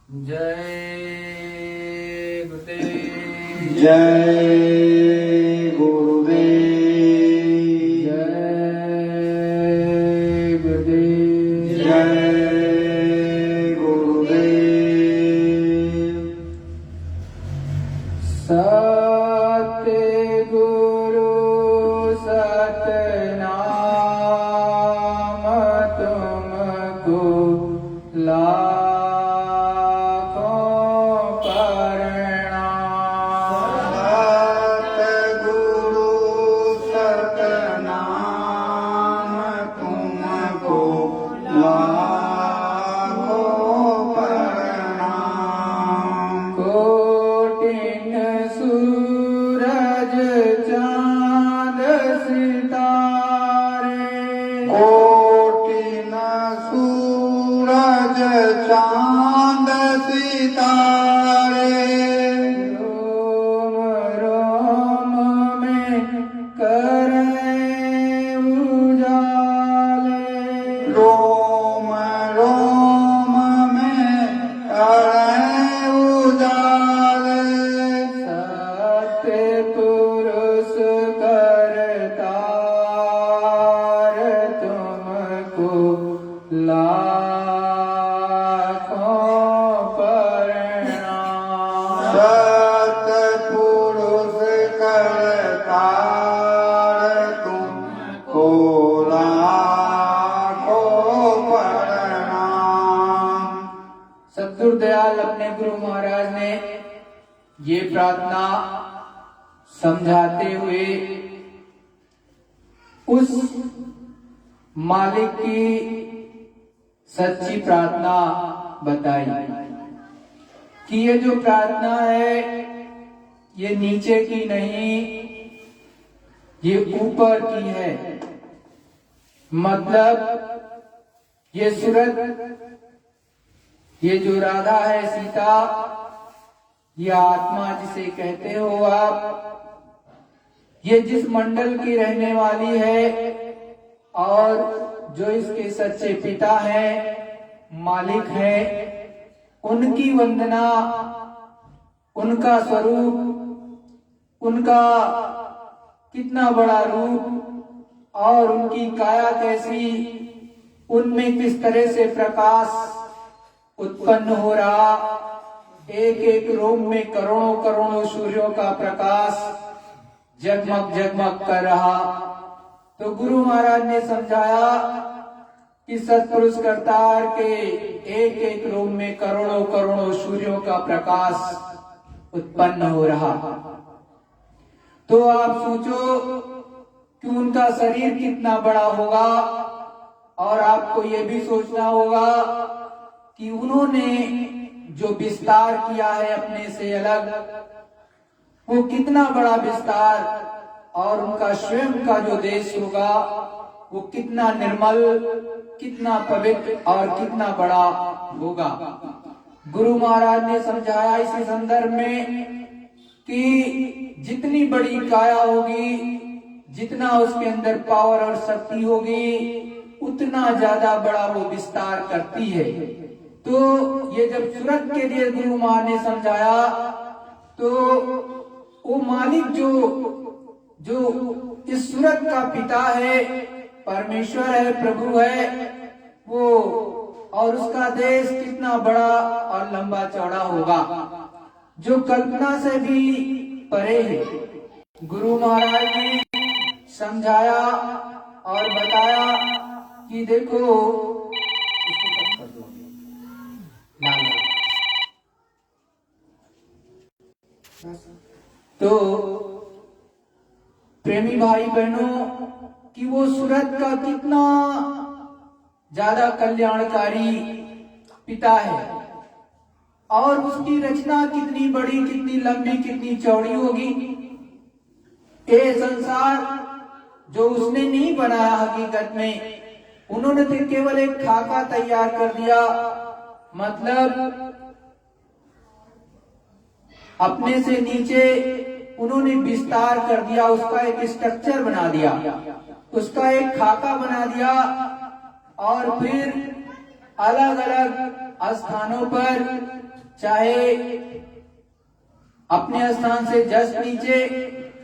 जय गुरुदेव। जय गुरुदेव। जय गुरुदेव। जय गुरुदेव। सतगुरु सतनाम तुमको सतगुरु सतनाम तुमको लाखों प्रणाम। कोटिन सूरज चांद सितारे, कोटिन सूरज चांद सितारे, रोम रोम में करें उजाले, रोम रोम में करें उजाले। सतपुरुष करतार तुमको लाखों प्रणाम। सतपुरुष करतार तुमको लाखों प्रणाम। सद्गुरु दयाल अपने गुरु महाराज ने ये प्रार्थना समझाते हुए उस मालिक की सच्ची प्रार्थना बताई कि ये जो प्रार्थना है ये नीचे की नहीं, ये ऊपर की है। मतलब ये सूरत, ये जो राधा है सीता, ये आत्मा जिसे कहते हो आप, ये जिस मंडल की रहने वाली है और जो इसके सच्चे पिता हैं, मालिक हैं, उनकी वंदना, उनका स्वरूप, उनका कितना बड़ा रूप और उनकी काया कैसी, उनमें किस तरह से प्रकाश उत्पन्न हो रहा, एक एक रोम में करोड़ों करोड़ों सूर्यों का प्रकाश जगमग जगमग कर रहा। तो गुरु महाराज ने समझाया कि सत्पुरुष करतार के एक एक रोम में करोड़ों करोड़ों सूर्यों का प्रकाश उत्पन्न हो रहा। तो आप सोचो कि उनका शरीर कितना बड़ा होगा, और आपको ये भी सोचना होगा कि उन्होंने जो विस्तार किया है अपने से अलग, वो कितना बड़ा विस्तार, और उनका स्वयं का जो देश होगा वो कितना निर्मल, कितना पवित्र और कितना बड़ा होगा। गुरु महाराज ने समझाया इसी संदर्भ में कि जितनी बड़ी काया होगी, जितना उसके अंदर पावर और शक्ति होगी, उतना ज्यादा बड़ा वो विस्तार करती है। तो ये जब सूरत के लिए गुरु महाराज ने समझाया, तो वो मालिक जो इस सूरत का पिता है, परमेश्वर है, प्रभु है, वो और उसका देश कितना बड़ा और लंबा चौड़ा होगा, जो कल्पना से भी परे है। गुरु महाराज ने समझाया और बताया कि देखो, तो प्रेमी भाई बहनों कि वो सूरत का कितना ज्यादा कल्याणकारी पिता है, और उसकी रचना कितनी बड़ी, कितनी लंबी, कितनी चौड़ी होगी। ये संसार जो उसने नहीं बनाया, हकीकत में उन्होंने तो केवल एक खाका तैयार कर दिया, मतलब अपने से नीचे उन्होंने विस्तार कर दिया, उसका एक स्ट्रक्चर बना दिया, उसका एक खाका बना दिया, और फिर अलग अलग स्थानों पर चाहे अपने स्थान से जस्ट नीचे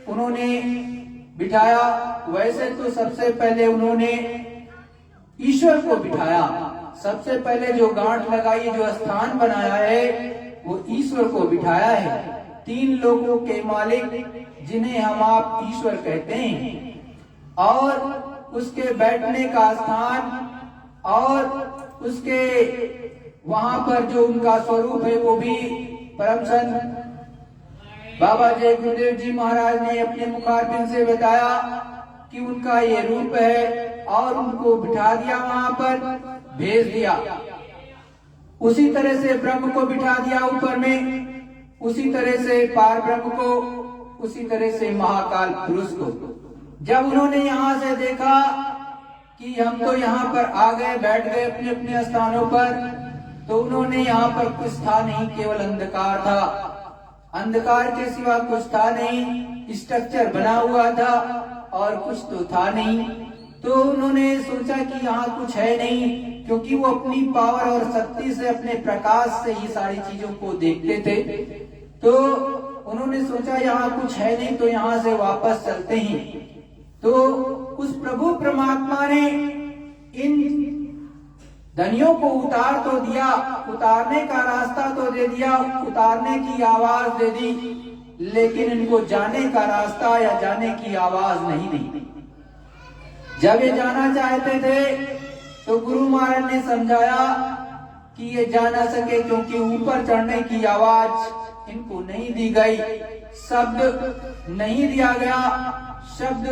उन्होंने बिठाया, वैसे तो सबसे पहले उन्होंने ईश्वर को बिठाया। सबसे पहले जो गांठ लगाई, जो स्थान बनाया है, वो ईश्वर को बिठाया है। तीन लोगों के मालिक जिन्हें हम आप ईश्वर कहते हैं, और उसके बैठने का स्थान और उसके वहां पर जो उनका स्वरूप है वो भी परम संत बाबा जय गुरुदेव जी महाराज ने अपने मुखारबिंद से बताया कि उनका ये रूप है, और उनको बिठा दिया, वहां पर भेज दिया। उसी तरह से ब्रह्म को बिठा दिया ऊपर में, उसी तरह से पार ब्रह्म को, उसी तरह से महाकाल पुरुष को। जब उन्होंने यहाँ से देखा कि हम तो यहाँ पर आ गए, बैठ गए अपने अपने स्थानों पर, तो उन्होंने यहाँ पर कुछ था नहीं, केवल अंधकार था। अंधकार के सिवा कुछ था नहीं, स्ट्रक्चर बना हुआ था और कुछ तो था नहीं। तो उन्होंने सोचा कि यहाँ कुछ है नहीं, क्योंकि वो अपनी पावर और शक्ति से, अपने प्रकाश से ही सारी चीजों को देखते थे। तो उन्होंने सोचा यहाँ कुछ है नहीं, तो यहाँ से वापस चलते हैं। तो उस प्रभु परमात्मा ने इन धनियों को उतार तो दिया, उतारने का रास्ता तो दे दिया, उतारने की आवाज दे दी, लेकिन इनको जाने का रास्ता या जाने की आवाज नहीं दी। जब ये जाना चाहते थे तो गुरु महाराज ने समझाया कि ये जा ना सके, क्योंकि ऊपर चढ़ने की आवाज इनको नहीं दी गई, शब्द नहीं दिया गया, शब्द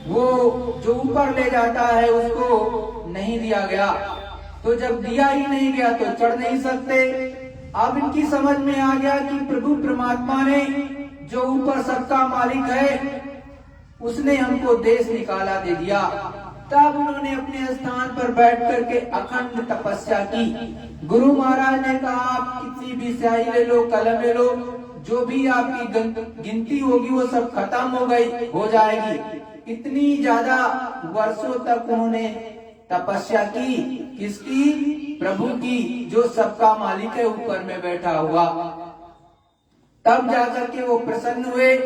वो जो ऊपर ले जाता है उसको नहीं दिया गया। तो जब दिया ही नहीं गया तो चढ़ नहीं सकते। अब इनकी समझ में आ गया कि प्रभु परमात्मा ने, जो ऊपर सबका मालिक है, उसने हमको देश निकाला दे दिया। तब उन्होंने अपने स्थान पर बैठ करके अखंड तपस्या की। गुरु महाराज ने कहा, आप कितनी भी स्याही ले लो, कलम ले लो, जो भी आपकी गिनती होगी वो सब खत्म हो जाएगी। इतनी ज्यादा वर्षों तक उन्होंने तपस्या की, किसकी? प्रभु की, जो सबका मालिक है, ऊपर में बैठा हुआ। तब जाकर के वो प्रसन्न हुए,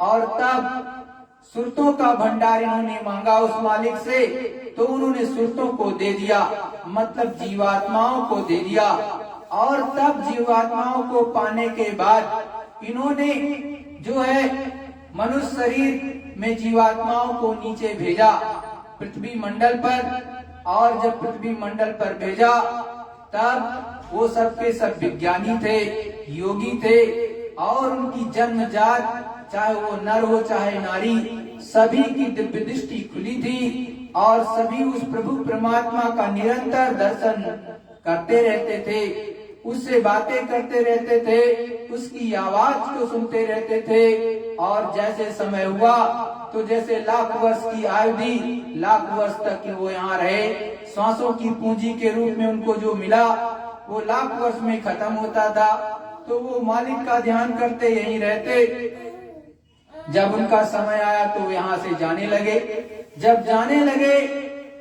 और तब सुरतों का भंडार इन्होंने मांगा उस मालिक से, तो उन्होंने सुरतों को दे दिया, मतलब जीवात्माओं को दे दिया। और तब जीवात्माओं को पाने के बाद इन्होंने जो है मनुष्य शरीर में जीवात्माओं को नीचे भेजा पृथ्वी मंडल पर। और जब पृथ्वी मंडल पर भेजा, तब वो सबके सब विज्ञानी थे, योगी थे, और उनकी जन्मजात, चाहे वो नर हो चाहे नारी, सभी की दिव्य दृष्टि खुली थी, और सभी उस प्रभु परमात्मा का निरंतर दर्शन करते रहते थे, उससे बातें करते रहते थे, उसकी आवाज को सुनते रहते थे। और जैसे समय हुआ तो जैसे लाख वर्ष की आयु दी, लाख वर्ष तक वो यहाँ रहे। सांसों की पूंजी के रूप में उनको जो मिला वो लाख वर्ष में खत्म होता था। तो वो मालिक का ध्यान करते यहीं रहते। जब उनका समय आया तो यहाँ से जाने लगे। जब जाने लगे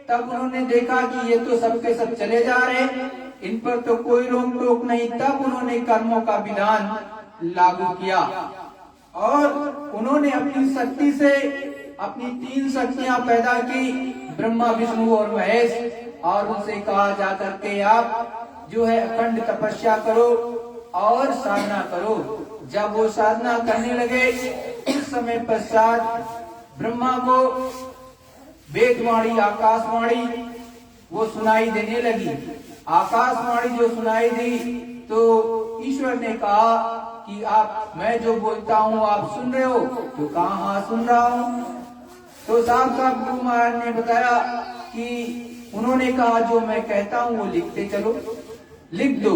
तब उन्होंने देखा कि ये तो सबके सब चले जा रहे, इन पर तो कोई रोक टोक नहीं। तब उन्होंने कर्मों का विधान लागू किया, और उन्होंने अपनी शक्ति से अपनी 3 शक्तियां पैदा की, ब्रह्मा विष्णु और महेश। और उनसे कहा जाकर के आप जो है अखंड तपस्या करो और साधना करो। जब वो साधना करने लगे, उस समय पश्चात ब्रह्मा को वेदवाणी, आकाशवाणी वो सुनाई देने लगी। आकाशवाणी जो सुनाई दी तो ईश्वर ने कहा कि आप, मैं जो बोलता हूँ आप सुन रहे हो? तो कहा हाँ सुन रहा हूँ। तो साहब गुरु महाराज ने बताया कि उन्होंने कहा जो मैं कहता हूँ वो लिखते चलो, लिख दो।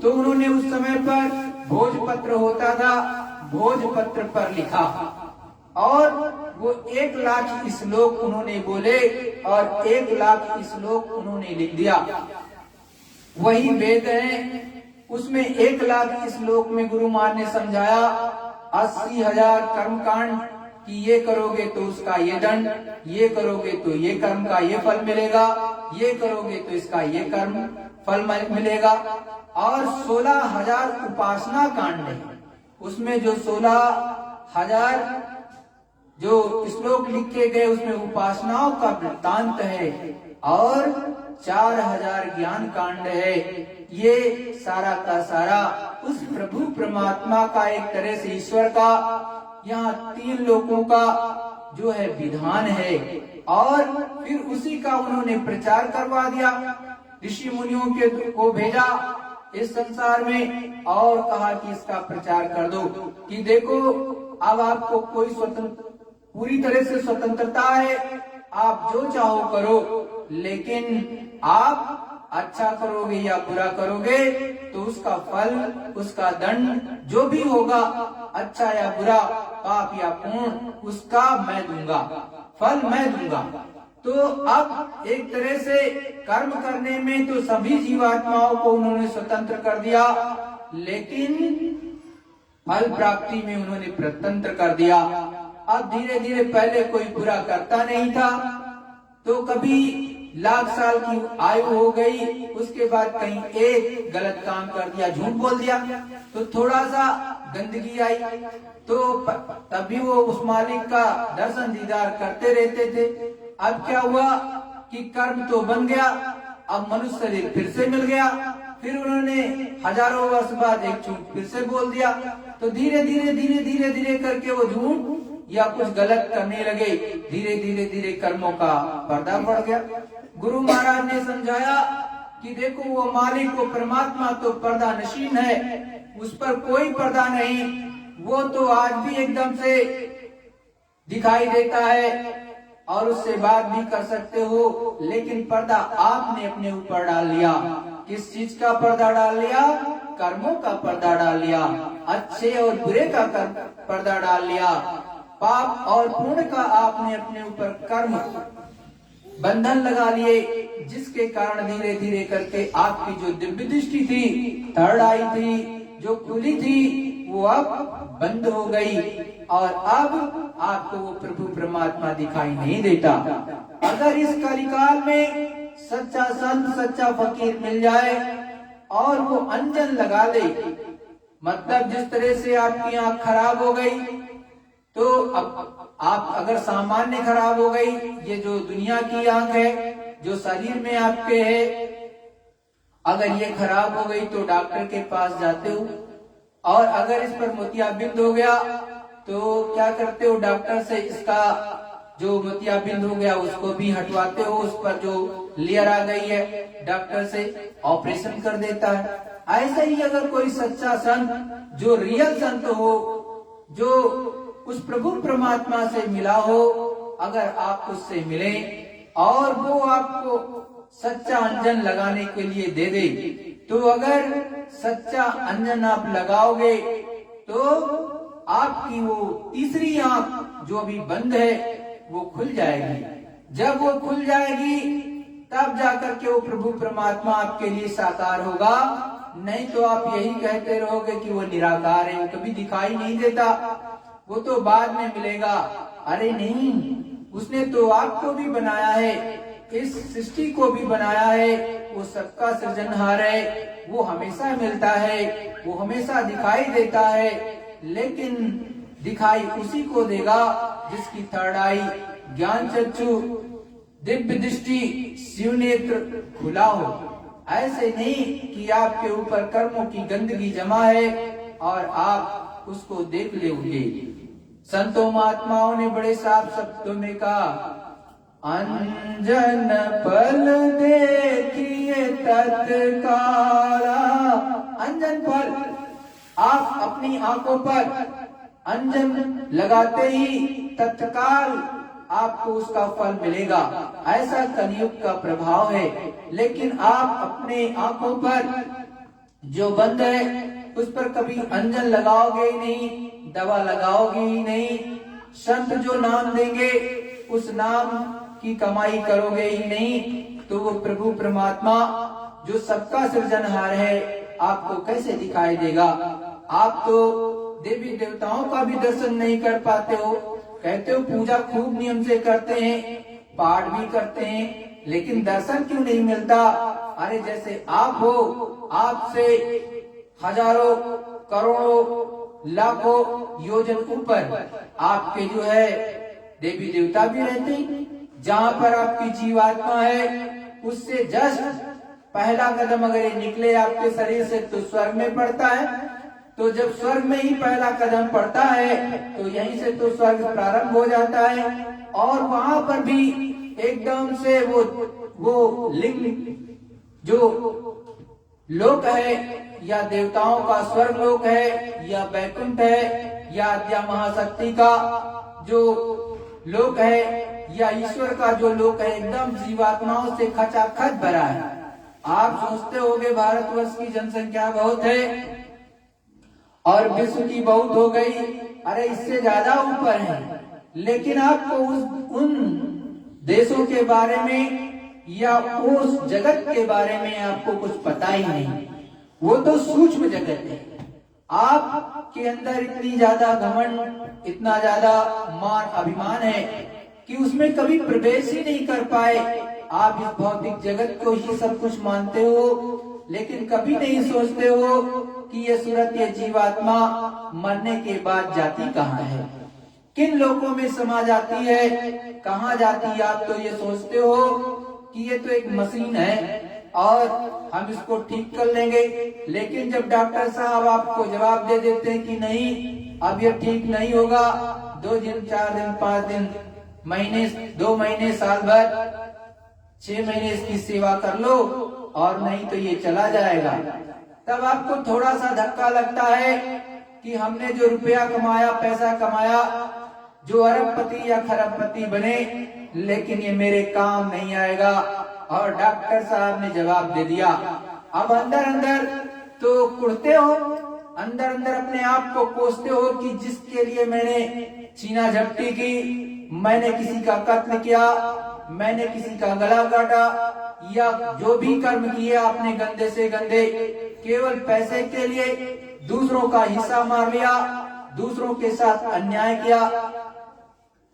तो उन्होंने उस समय पर भोजपत्र होता था, भोजपत्र पर लिखा, और वो 1 लाख श्लोक उन्होंने बोले, और 1 लाख श्लोक उन्होंने लिख दिया। वही वेद है, उसमें 1 लाख श्लोक में गुरु महाराज ने समझाया 80,000 कर्मकांड कि ये करोगे तो उसका ये दंड, ये करोगे तो ये कर्म का ये फल मिलेगा, ये करोगे तो इसका ये कर्म फल मिलेगा। और 16,000 उपासना कांड है, उसमें जो 16,000 जो श्लोक लिखे गए उसमें उपासनाओं का वृत्तांत है और 4,000 ज्ञान कांड है। ये सारा का सारा उस प्रभु परमात्मा का, एक तरह से ईश्वर का, यहाँ 3 लोकों का जो है विधान है। और फिर उसी का उन्होंने प्रचार करवा दिया, ऋषि मुनियों के को भेजा इस संसार में और कहा कि इसका प्रचार कर दो कि देखो अब आपको कोई पूरी तरह से स्वतंत्रता है, आप जो चाहो करो, लेकिन आप अच्छा करोगे या बुरा करोगे तो उसका फल, उसका दंड जो भी होगा, अच्छा या बुरा, पाप या पुण्य, उसका मैं दूंगा, फल मैं दूंगा। तो अब एक तरह से कर्म करने में तो सभी जीवात्माओं को उन्होंने स्वतंत्र कर दिया, लेकिन फल प्राप्ति में उन्होंने प्रतंत्र कर दिया। अब धीरे धीरे, पहले कोई बुरा करता नहीं था, तो कभी लाख साल की आयु हो गई, उसके बाद कहीं एक गलत काम कर दिया, झूठ बोल दिया, तो थोड़ा सा गंदगी आई, तो तभी वो उस मालिक का दर्शन दीदार करते रहते थे। अब क्या हुआ कि कर्म तो बन गया, अब मनुष्य शरीर फिर से मिल गया, फिर उन्होंने हजारों वर्ष बाद एक झूठ फिर से बोल दिया, तो धीरे धीरे धीरे धीरे धीरे करके वो झूठ या कुछ गलत करने लगे। धीरे धीरे धीरे कर्मों का पर्दा पड़ गया। गुरु महाराज ने समझाया कि देखो वो मालिक, वो परमात्मा तो पर्दा नशीन है, उस पर कोई पर्दा नहीं, वो तो आज भी एकदम से दिखाई देता है और उससे बात भी कर सकते हो, लेकिन पर्दा आपने अपने ऊपर डाल लिया। किस चीज का पर्दा डाल लिया? कर्मों का पर्दा डाल लिया, अच्छे और बुरे का पर्दा डाल लिया, पाप और पुण्य का आपने अपने ऊपर कर्म बंधन लगा लिए, जिसके कारण धीरे धीरे करके आपकी जो दिव्य दृष्टि थी, थर्ड आई थी, जो खुली थी, वो अब बंद हो गई और अब आपको वो प्रभु परमात्मा दिखाई नहीं देता। अगर इस कलिकाल में सच्चा संत, सच्चा फकीर मिल जाए और वो अंजन लगा ले, मतलब जिस तरह से आपकी आंख खराब हो गई, तो अब आप अगर सामान्य खराब हो गई, ये जो दुनिया की आंख है, जो शरीर में आपके है, अगर ये खराब हो गई तो डॉक्टर के पास जाते हो, और अगर इस पर मोतियाबिंद हो गया तो क्या करते हो? डॉक्टर से इसका जो मोतियाबिंद हो गया उसको भी हटवाते हो, उस पर जो लेयर आ गई है डॉक्टर से ऑपरेशन कर देता है। ऐसा ही अगर कोई सच्चा संत, जो रियल संत हो, जो उस प्रभु परमात्मा से मिला हो, अगर आप उससे मिले और वो आपको सच्चा अंजन लगाने के लिए दे दे, तो अगर सच्चा अंजन आप लगाओगे तो आपकी वो तीसरी आंख जो अभी बंद है वो खुल जाएगी। जब वो खुल जाएगी तब जाकर के वो प्रभु परमात्मा आपके लिए साकार होगा, नहीं तो आप यही कहते रहोगे कि वो निराकार है, वो कभी दिखाई नहीं देता, वो तो बाद में मिलेगा। अरे नहीं, उसने तो आपको भी बनाया है, इस सृष्टि को भी बनाया है, वो सबका सृजनहार है, वो हमेशा मिलता है, वो हमेशा दिखाई देता है, लेकिन दिखाई उसी को देगा जिसकी थर्ड आई, ज्ञान चक्षु, दिव्य दृष्टि, शिव नेत्र खुला हो। ऐसे नहीं कि आपके ऊपर कर्मों की गंदगी जमा है और आप उसको देख लेंगे। संतों महात्माओं ने बड़े साफ शब्दों में कहा, अंजन फल देखिए तत्काला। अंजन फल, आप अपनी आंखों पर अंजन लगाते ही तत्काल आपको उसका फल मिलेगा। ऐसा कलयुग का प्रभाव है, लेकिन आप अपने आंखों पर जो बंद है उस पर कभी अंजन लगाओगे ही नहीं, दवा लगाओगे ही नहीं, संत जो नाम देंगे उस नाम की कमाई करोगे ही नहीं, तो वो प्रभु परमात्मा जो सबका सृजनहार है आपको कैसे दिखाई देगा? आप तो देवी देवताओं का भी दर्शन नहीं कर पाते हो, कहते हो पूजा खूब नियम से करते हैं, पाठ भी करते हैं, लेकिन दर्शन क्यों नहीं मिलता? अरे जैसे आप हो, आपसे हजारों करोड़ों लाखों योजन ऊपर आपके जो है देवी देवता भी रहते हैं। जहाँ पर आपकी जीवात्मा है उससे जस्ट पहला कदम अगर ये निकले आपके शरीर से तो स्वर्ग में पड़ता है। तो जब स्वर्ग में ही पहला कदम पड़ता है तो यहीं से तो स्वर्ग प्रारंभ हो जाता है। और वहां पर भी एकदम से वो लिंग जो लोक है या देवताओं का स्वर्ग लोक है या वैकुंठ है या आद्या महाशक्ति का जो लोक है या ईश्वर का जो लोक है, एकदम जीवात्माओं से खचाखच भरा है। आप सोचते होंगे भारतवर्ष की जनसंख्या बहुत है और विश्व की बहुत हो गई, अरे इससे ज्यादा ऊपर है। लेकिन आपको उन देशों के बारे में या उस जगत के बारे में आपको कुछ पता ही नहीं। वो तो सूक्ष्म जगत है। आपके अंदर इतनी ज्यादा घमंड, इतना ज्यादा मान अभिमान है कि उसमें कभी प्रवेश ही नहीं कर पाए। आप इस भौतिक जगत को ही सब कुछ मानते हो, लेकिन कभी नहीं सोचते हो कि ये सूरत, ये जीवात्मा मरने के बाद जाती कहाँ है, किन लोगों में समा जाती है, कहाँ जाती है। आप तो ये सोचते हो कि ये तो एक मशीन है और हम इसको ठीक कर लेंगे। लेकिन जब डॉक्टर साहब आपको जवाब दे देते हैं कि नहीं, अब ये ठीक नहीं होगा, 2 दिन, 4 दिन, 5 दिन, महीने, 2 महीने, साल भर, 6 महीने इसकी सेवा कर लो और नहीं तो ये चला जाएगा, तब आपको थोड़ा सा धक्का लगता है कि हमने जो रुपया कमाया, पैसा कमाया, जो अरबपति या खरबपति बने, लेकिन ये मेरे काम नहीं आएगा। और डॉक्टर साहब ने जवाब दे दिया। अब अंदर अंदर तो कुड़ते हो, अंदर अंदर अपने आप को कोसते हो कि जिसके लिए मैंने छीना झपटी की, मैंने किसी का कत्ल किया, मैंने किसी का गला काटा या जो भी कर्म किए आपने गंदे से गंदे, केवल पैसे के लिए दूसरों का हिस्सा मार लिया, दूसरों के साथ अन्याय किया,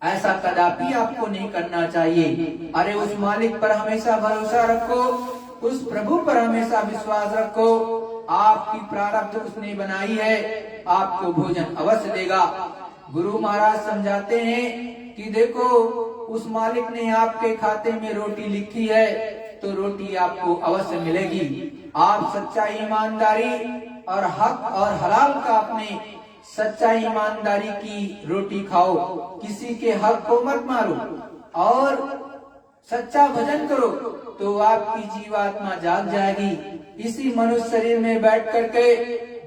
ऐसा कदापि आपको नहीं करना चाहिए। अरे उस मालिक पर हमेशा भरोसा रखो, उस प्रभु पर हमेशा विश्वास रखो। आपकी प्रारब्ध उसने बनाई है, आपको भोजन अवश्य देगा। गुरु महाराज समझाते हैं कि देखो, उस मालिक ने आपके खाते में रोटी लिखी है तो रोटी आपको अवश्य मिलेगी। आप सच्चाई, ईमानदारी और हक और हलाल का अपने सच्चाई ईमानदारी की रोटी खाओ, किसी के हक को मत मारो और सच्चा भजन करो तो आपकी जीवात्मा जाग जाएगी। इसी मनुष्य शरीर में बैठ करके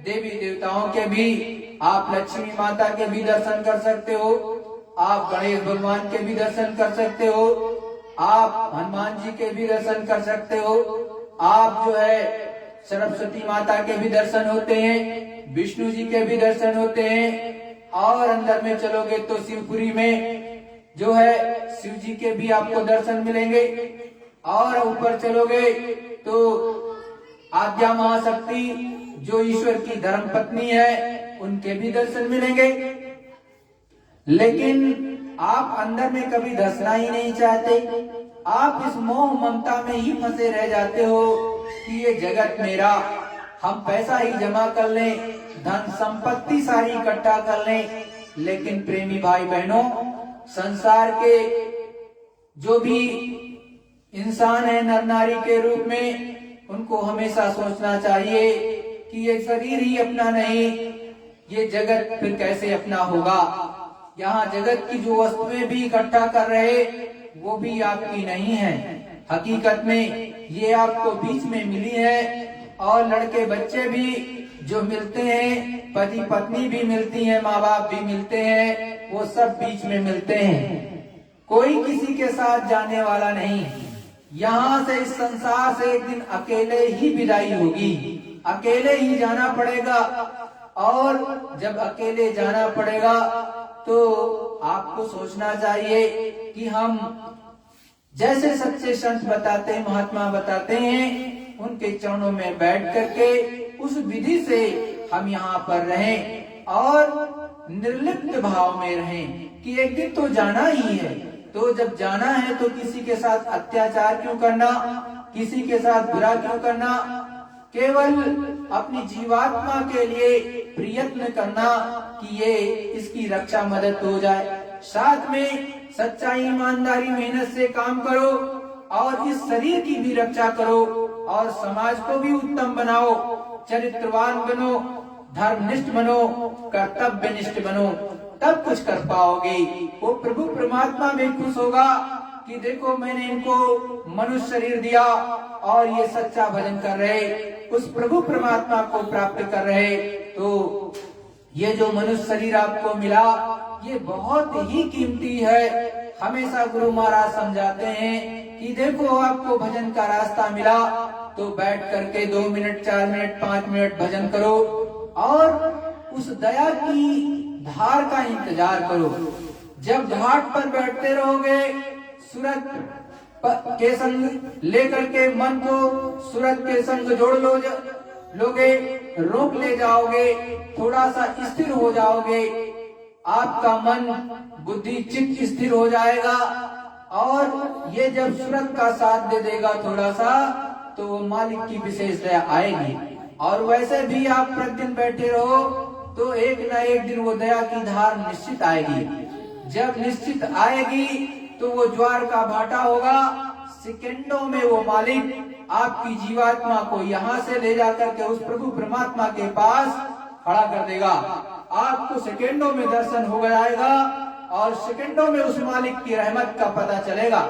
देवी देवताओं के भी, आप लक्ष्मी माता के भी दर्शन कर सकते हो, आप गणेश भगवान के भी दर्शन कर सकते हो, आप हनुमान जी के भी दर्शन कर सकते हो, आप जो है सरस्वती माता के भी दर्शन होते हैं, विष्णु जी के भी दर्शन होते हैं। और अंदर में चलोगे तो शिवपुरी में जो है शिव जी के भी आपको दर्शन मिलेंगे। और ऊपर चलोगे तो आद्या महाशक्ति जो ईश्वर की धर्म पत्नी है, उनके भी दर्शन मिलेंगे। लेकिन आप अंदर में कभी धसना ही नहीं चाहते। आप इस मोह ममता में ही फंसे रह जाते हो कि ये जगत मेरा, हम पैसा ही जमा कर लें, धन संपत्ति सारी इकट्ठा कर लें। लेकिन प्रेमी भाई बहनों, संसार के जो भी इंसान है नर नारी के रूप में, उनको हमेशा सोचना चाहिए कि ये शरीर ही अपना नहीं, ये जगत फिर कैसे अपना होगा। यहाँ जगत की जो वस्तुएं भी इकट्ठा कर रहे, वो भी आपकी नहीं है। हकीकत में ये आपको बीच में मिली है। और लड़के बच्चे भी जो मिलते हैं, पति पत्नी भी मिलती हैं, माँ बाप भी मिलते हैं, वो सब बीच में मिलते हैं। कोई किसी के साथ जाने वाला नहीं। यहाँ से, इस संसार से एक दिन अकेले ही विदाई होगी, अकेले ही जाना पड़ेगा। और जब अकेले जाना पड़ेगा तो आपको सोचना चाहिए कि हम जैसे सच्चे संत बताते हैं, महात्मा बताते हैं, उनके चरणों में बैठ करके उस विधि से हम यहाँ पर रहें और निर्लिप्त भाव में रहें कि एक दिन तो जाना ही है। तो जब जाना है तो किसी के साथ अत्याचार क्यों करना, किसी के साथ बुरा क्यों करना, केवल अपनी जीवात्मा के लिए प्रयत्न करना कि ये इसकी रक्षा मदद हो जाए। साथ में सच्चाई, ईमानदारी, मेहनत से काम करो और इस शरीर की भी रक्षा करो और समाज को भी उत्तम बनाओ, चरित्रवान बनो, धर्मनिष्ठ बनो, कर्तव्यनिष्ठ बनो, तब कुछ कर पाओगे। वो प्रभु परमात्मा में खुश होगा कि देखो मैंने इनको मनुष्य शरीर दिया और ये सच्चा भजन कर रहे, उस प्रभु परमात्मा को प्राप्त कर रहे। तो ये जो मनुष्य शरीर आपको मिला ये बहुत ही कीमती है। हमेशा गुरु महाराज समझाते हैं कि देखो आपको भजन का रास्ता मिला तो बैठ करके 2 मिनट, 4 मिनट, 5 मिनट भजन करो और उस दया की धार का इंतजार करो। जब घाट पर बैठते रहोगे, सूरत के संग लेकर के मन को सूरत के संग जोड़ लोगे, रोक ले जाओगे, थोड़ा सा स्थिर हो जाओगे, आपका मन, बुद्धि, चित्त स्थिर हो जाएगा और ये जब सूरत का साथ दे देगा थोड़ा सा तो वो मालिक की विशेष दया आएगी। और वैसे भी आप प्रतिदिन बैठे रहो तो एक न एक दिन वो दया की धार निश्चित आएगी। जब निश्चित आएगी तो वो ज्वार का भाटा होगा, सेकंडों में वो मालिक आपकी जीवात्मा को यहाँ से ले जाकर के उस प्रभु परमात्मा के पास खड़ा कर देगा। आपको सेकंडों में दर्शन हो जाएगा और सेकंडों में उस मालिक की रहमत का पता चलेगा।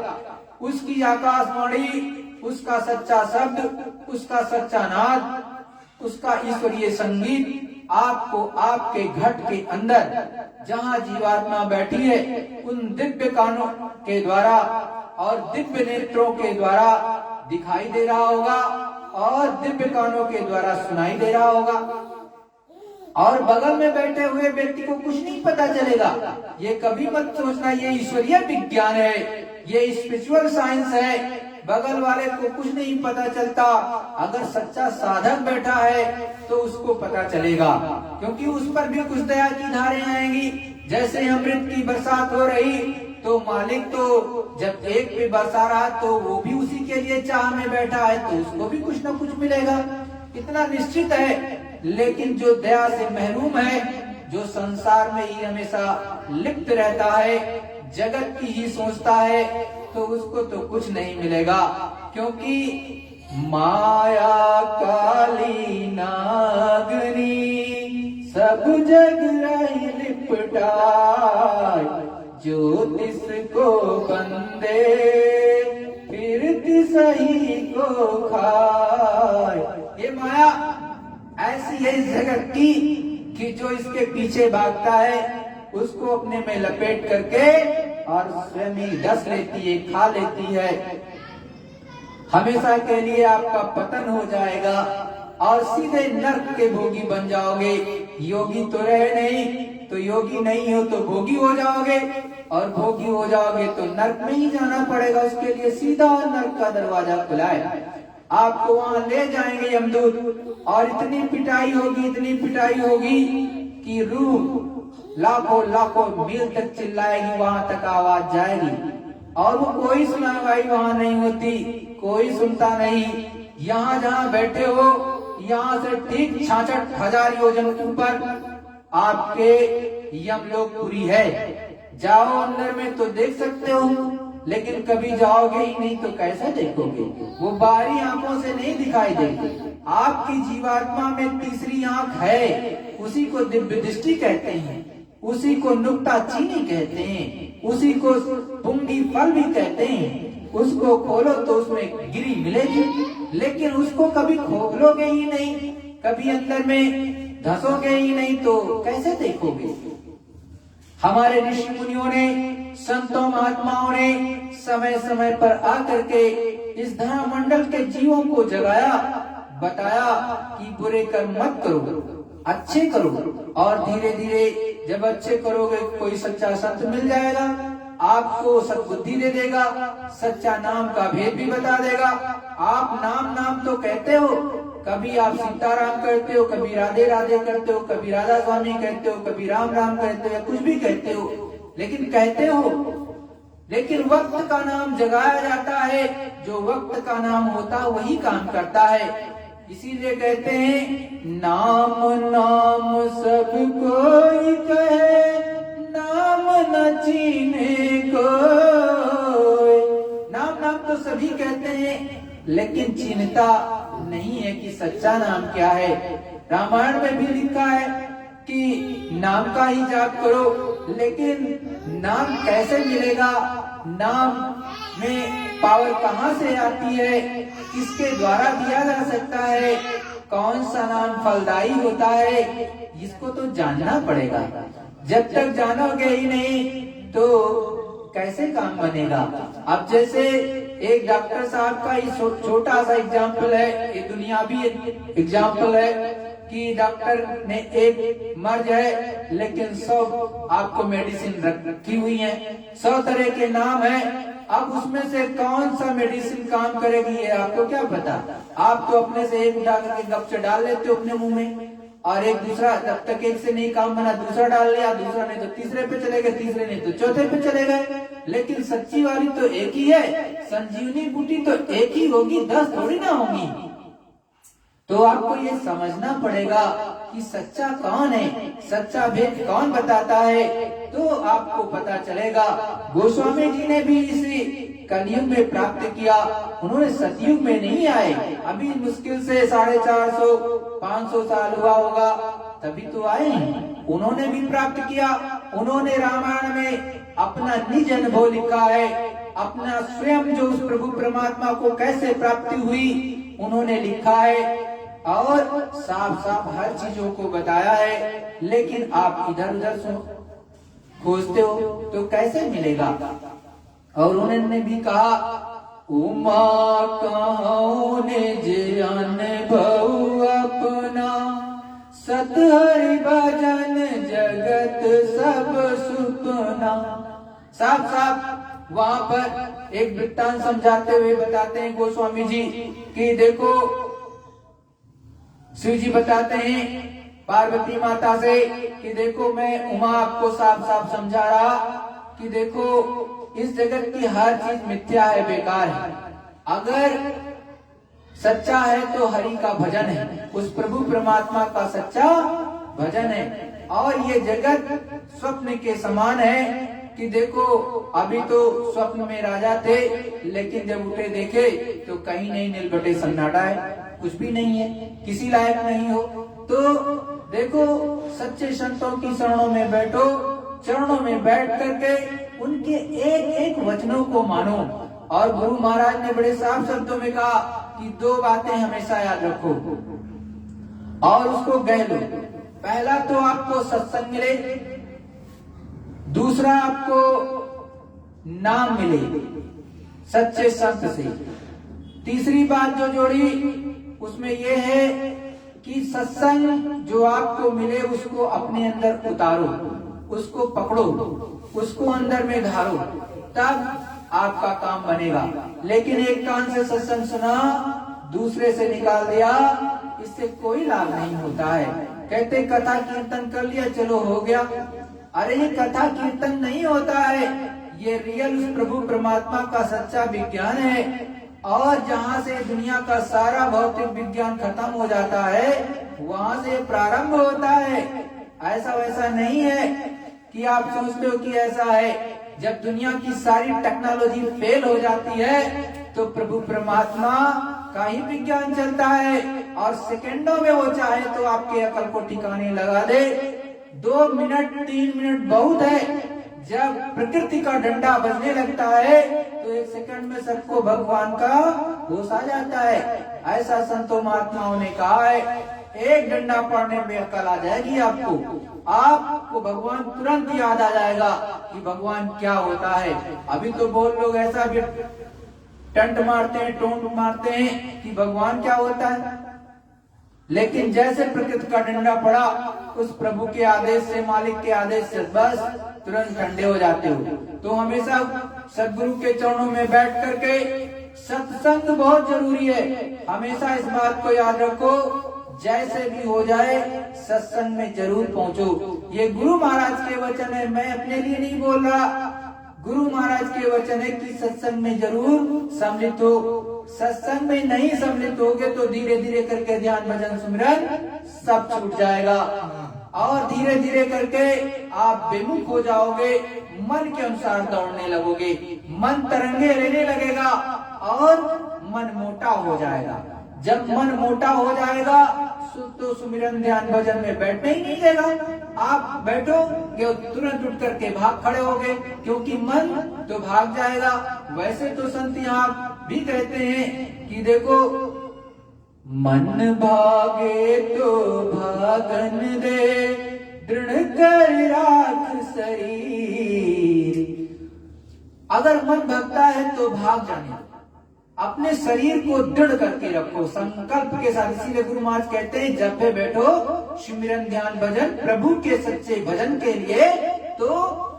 उसकी आकाशवाणी, उसका सच्चा शब्द, उसका सच्चा नाद, उसका ईश्वरीय संगीत आपको आपके घट के अंदर जहाँ जीवात्मा बैठी है उन दिव्य कानों के द्वारा और दिव्य नेत्रों के द्वारा दिखाई दे रहा होगा और दिव्य कानों के द्वारा सुनाई दे रहा होगा। और बगल में बैठे हुए व्यक्ति को कुछ नहीं पता चलेगा। ये कभी मत सोचना ये ईश्वरीय विज्ञान है, ये स्पिरिचुअल साइंस है। बगल वाले को कुछ नहीं पता चलता, अगर सच्चा साधक बैठा है तो उसको पता चलेगा, क्योंकि उस पर भी कुछ दया की धारें आएंगी। जैसे अमृत की बरसात हो रही तो मालिक तो जब एक पे बरसा रहा तो वो भी उसी के लिए चाह में बैठा है तो उसको भी कुछ न कुछ मिलेगा, इतना निश्चित है। लेकिन जो दया से महरूम है, जो संसार में ही हमेशा लिप्त रहता है, जगत की ही सोचता है, तो उसको तो कुछ नहीं मिलेगा, क्योंकि माया काली नागनी सब जग रही लिपटाय, ज्योतिष को बंदे फिर सही को खाए। ये माया ऐसी है इस जगत की कि जो इसके पीछे भागता है उसको अपने में लपेट करके और स्वयं ही डस लेती है, खा लेती है। हमेशा के लिए आपका पतन हो जाएगा और सीधे नर्क के भोगी बन जाओगे। योगी तो रहे नहीं, तो योगी नहीं हो तो भोगी हो जाओगे और भोगी हो जाओगे तो नर्क में ही जाना पड़ेगा। उसके लिए सीधा नर्क का दरवाजा खुला है, आपको वहां ले जाएंगे यमदूत और इतनी पिटाई होगी, इतनी पिटाई होगी कि रूह लाखों लाखों मील तक चिल्लाएगी, वहां तक आवाज जाएगी और वो कोई सुनवाई वहां नहीं होती, कोई सुनता नहीं। यहाँ जहाँ बैठे हो यहाँ से ठीक 66,000 योजन ऊपर आपके यमलोकपुरी है। जाओ अंदर में तो देख सकते हो, लेकिन कभी जाओगे ही नहीं तो कैसे देखोगे? वो बाहरी आंखों से नहीं दिखाई देगी। आपकी जीवात्मा में तीसरी आंख है, उसी को दिव्य दृष्टि कहते हैं, उसी को नुक्ता चीनी कहते हैं, उसी को पुंगी फल भी कहते हैं। उसको खोलो तो उसमें गिरी मिलेगी, लेकिन उसको कभी खोलोगे ही नहीं, कभी अंदर में धसोगे ही नहीं तो कैसे देखोगे? हमारे ऋषि मुनियों ने, संतों महात्माओं ने समय समय पर आकर के इस धरा मंडल के जीवों को जगाया, बताया कि बुरे कर्म मत करो, अच्छे करो। और धीरे धीरे जब अच्छे करोगे कोई सच्चा संत मिल जाएगा, आपको सद्बुद्धि दे देगा, सच्चा नाम का भेद भी बता देगा। आप नाम नाम तो कहते हो, कभी आप सीताराम कहते हो, कभी राधे राधे कहते हो, कभी राधा स्वामी कहते हो, कभी राम राम कहते हो या कुछ भी कहते हो, लेकिन कहते हो लेकिन वक्त का नाम जगाया जाता है, जो वक्त का नाम होता है वही काम करता है। इसीलिए कहते हैं नाम नाम सब कोई कहे, नाम न चीने कोई। नाम नाम तो सभी कहते हैं, लेकिन चिंता नहीं है कि सच्चा नाम क्या है। रामायण में भी लिखा है कि नाम का ही जाप करो, लेकिन नाम कैसे मिलेगा, नाम में पावर कहाँ से आती है, किसके द्वारा दिया जा सकता है, कौन सा नाम फलदायी होता है, इसको तो जानना पड़ेगा। जब तक जानोगे ही नहीं तो कैसे काम बनेगा। अब जैसे एक डॉक्टर साहब का ही छोटा सा एग्जाम्पल है, ये दुनियावी एग्जाम्पल है कि डॉक्टर ने एक मर्ज है लेकिन 100 आपको मेडिसिन रखी हुई है, 100 तरह के नाम है। अब उसमें से कौन सा मेडिसिन काम करेगी ये आपको क्या पता। आप तो अपने से एक उठा करके गप से डाल लेते हो अपने मुंह में, और एक दूसरा, जब तक एक से नहीं काम बना दूसरा डाल लिया, दूसरा नहीं तो तीसरे पे चले गए, तीसरे नहीं तो चौथे पे चले गए। लेकिन सच्ची वाली तो एक ही है, संजीवनी बूटी तो एक ही होगी, 10 थोड़ी ना होगी। तो आपको ये समझना पड़ेगा कि सच्चा कौन है, सच्चा भेद कौन बताता है, तो आपको पता चलेगा। गोस्वामी जी ने भी इसी कलयुग में प्राप्त किया, उन्होंने सतयुग में नहीं आए। अभी मुश्किल से 450-500 साल हुआ होगा, तभी तो आए हैं। उन्होंने भी प्राप्त किया। उन्होंने रामायण में अपना निज अनुभव लिखा है, अपना स्वयं जो उस प्रभु परमात्मा को कैसे प्राप्ति हुई उन्होंने लिखा है, और साफ साफ हर चीजों को बताया है। लेकिन आप इधर उधर खोजते हो तो कैसे मिलेगा। और उन्होंने भी कहा उमा कहो निज अनुभव अपना, सतहरि भजन जगत सब सुपना। साफ साफ वहां पर एक वृत्तांत समझाते हुए बताते हैं गोस्वामी जी कि देखो, शिव जी बताते हैं पार्वती माता से कि देखो मैं उमा आपको साफ साफ समझा रहा कि देखो इस जगत की हर चीज मिथ्या है, बेकार है। अगर सच्चा है तो हरि का भजन है, उस प्रभु परमात्मा का सच्चा भजन है। और ये जगत स्वप्न के समान है कि देखो अभी तो स्वप्न में राजा थे, लेकिन जब उठे देखे तो कहीं नहीं, नीलबटे सन्नाटा है, कुछ भी नहीं है, किसी लायक नहीं हो। तो देखो सच्चे संतों की शरणों में बैठो, चरणों में बैठ करके उनके एक एक वचनों को मानो। और गुरु महाराज ने बड़े साफ शब्दों में कहा कि 2 बातें हमेशा याद रखो और उसको गह लो। पहला तो आपको सत्संग मिले, दूसरा आपको नाम मिले सच्चे संत से। तीसरी बात जो जोड़ी उसमें यह है कि सत्संग जो आपको मिले उसको अपने अंदर उतारो, उसको पकड़ो, उसको अंदर में धारो, तब आपका काम बनेगा। लेकिन एक कान से सत्संग सुना, दूसरे से निकाल दिया, इससे कोई लाभ नहीं होता है। कहते कथा कीर्तन कर लिया, चलो हो गया। अरे ये कथा कीर्तन नहीं होता है, ये रियल उस प्रभु परमात्मा का सच्चा विज्ञान है। और जहाँ से दुनिया का सारा भौतिक विज्ञान खत्म हो जाता है, वहाँ से प्रारंभ होता है। ऐसा वैसा नहीं है कि आप सोचते हो कि ऐसा है। जब दुनिया की सारी टेक्नोलॉजी फेल हो जाती है तो प्रभु परमात्मा का ही विज्ञान चलता है, और सेकंडों में वो चाहे तो आपके अकल को ठिकाने लगा दे। 2 मिनट 3 मिनट बहुत है। जब प्रकृति का डंडा बजने लगता है तो 1 सेकंड में सबको भगवान का होश आ जाता है। ऐसा संतों महात्माओं ने कहा है, एक डंडा पड़ने में अकल आ जाएगी आपको भगवान तुरंत याद आ जाएगा कि भगवान क्या होता है। अभी तो बहुत लोग ऐसा भी टंट मारते हैं, टोंट मारते हैं कि भगवान क्या होता है। लेकिन जैसे प्रकृति का डंडा पड़ा, उस प्रभु के आदेश से, मालिक के आदेश से बस तुरंत ठंडे हो जाते हो। तो हमेशा सदगुरु के चरणों में बैठ करके सत्संग बहुत जरूरी है। हमेशा इस बात को याद रखो, जैसे भी हो जाए सत्संग में जरूर पहुंचो। ये गुरु महाराज के वचन है, मैं अपने लिए नहीं बोल रहा। गुरु महाराज के वचन है कि सत्संग में जरूर सम्मिलित हो। सत्संग में नहीं सम्मिलित होगे तो धीरे धीरे करके ध्यान भजन सुमिरन सब छूट जाएगा और धीरे धीरे करके आप विमुख हो जाओगे, मन के अनुसार दौड़ने लगोगे, मन तरंगे लेने लगेगा और मन मोटा हो जाएगा। जब मन मोटा हो जाएगा तो सुमिरन ध्यान भजन में बैठने ही नहीं देगा। आप बैठोगे तुरंत उठ करके भाग खड़े होगे, क्योंकि मन तो भाग जाएगा। वैसे तो संत यहाँ भी कहते हैं कि देखो, मन भागे तो भागन दे, दृढ़ कर राख शरीर। अगर मन भागता है तो भाग जाने, अपने शरीर को दृढ़ करके रखो संकल्प के साथ। इसीलिए गुरु महाराज कहते हैं जब भी बैठो सुमिरन ध्यान भजन प्रभु के सच्चे भजन के लिए, तो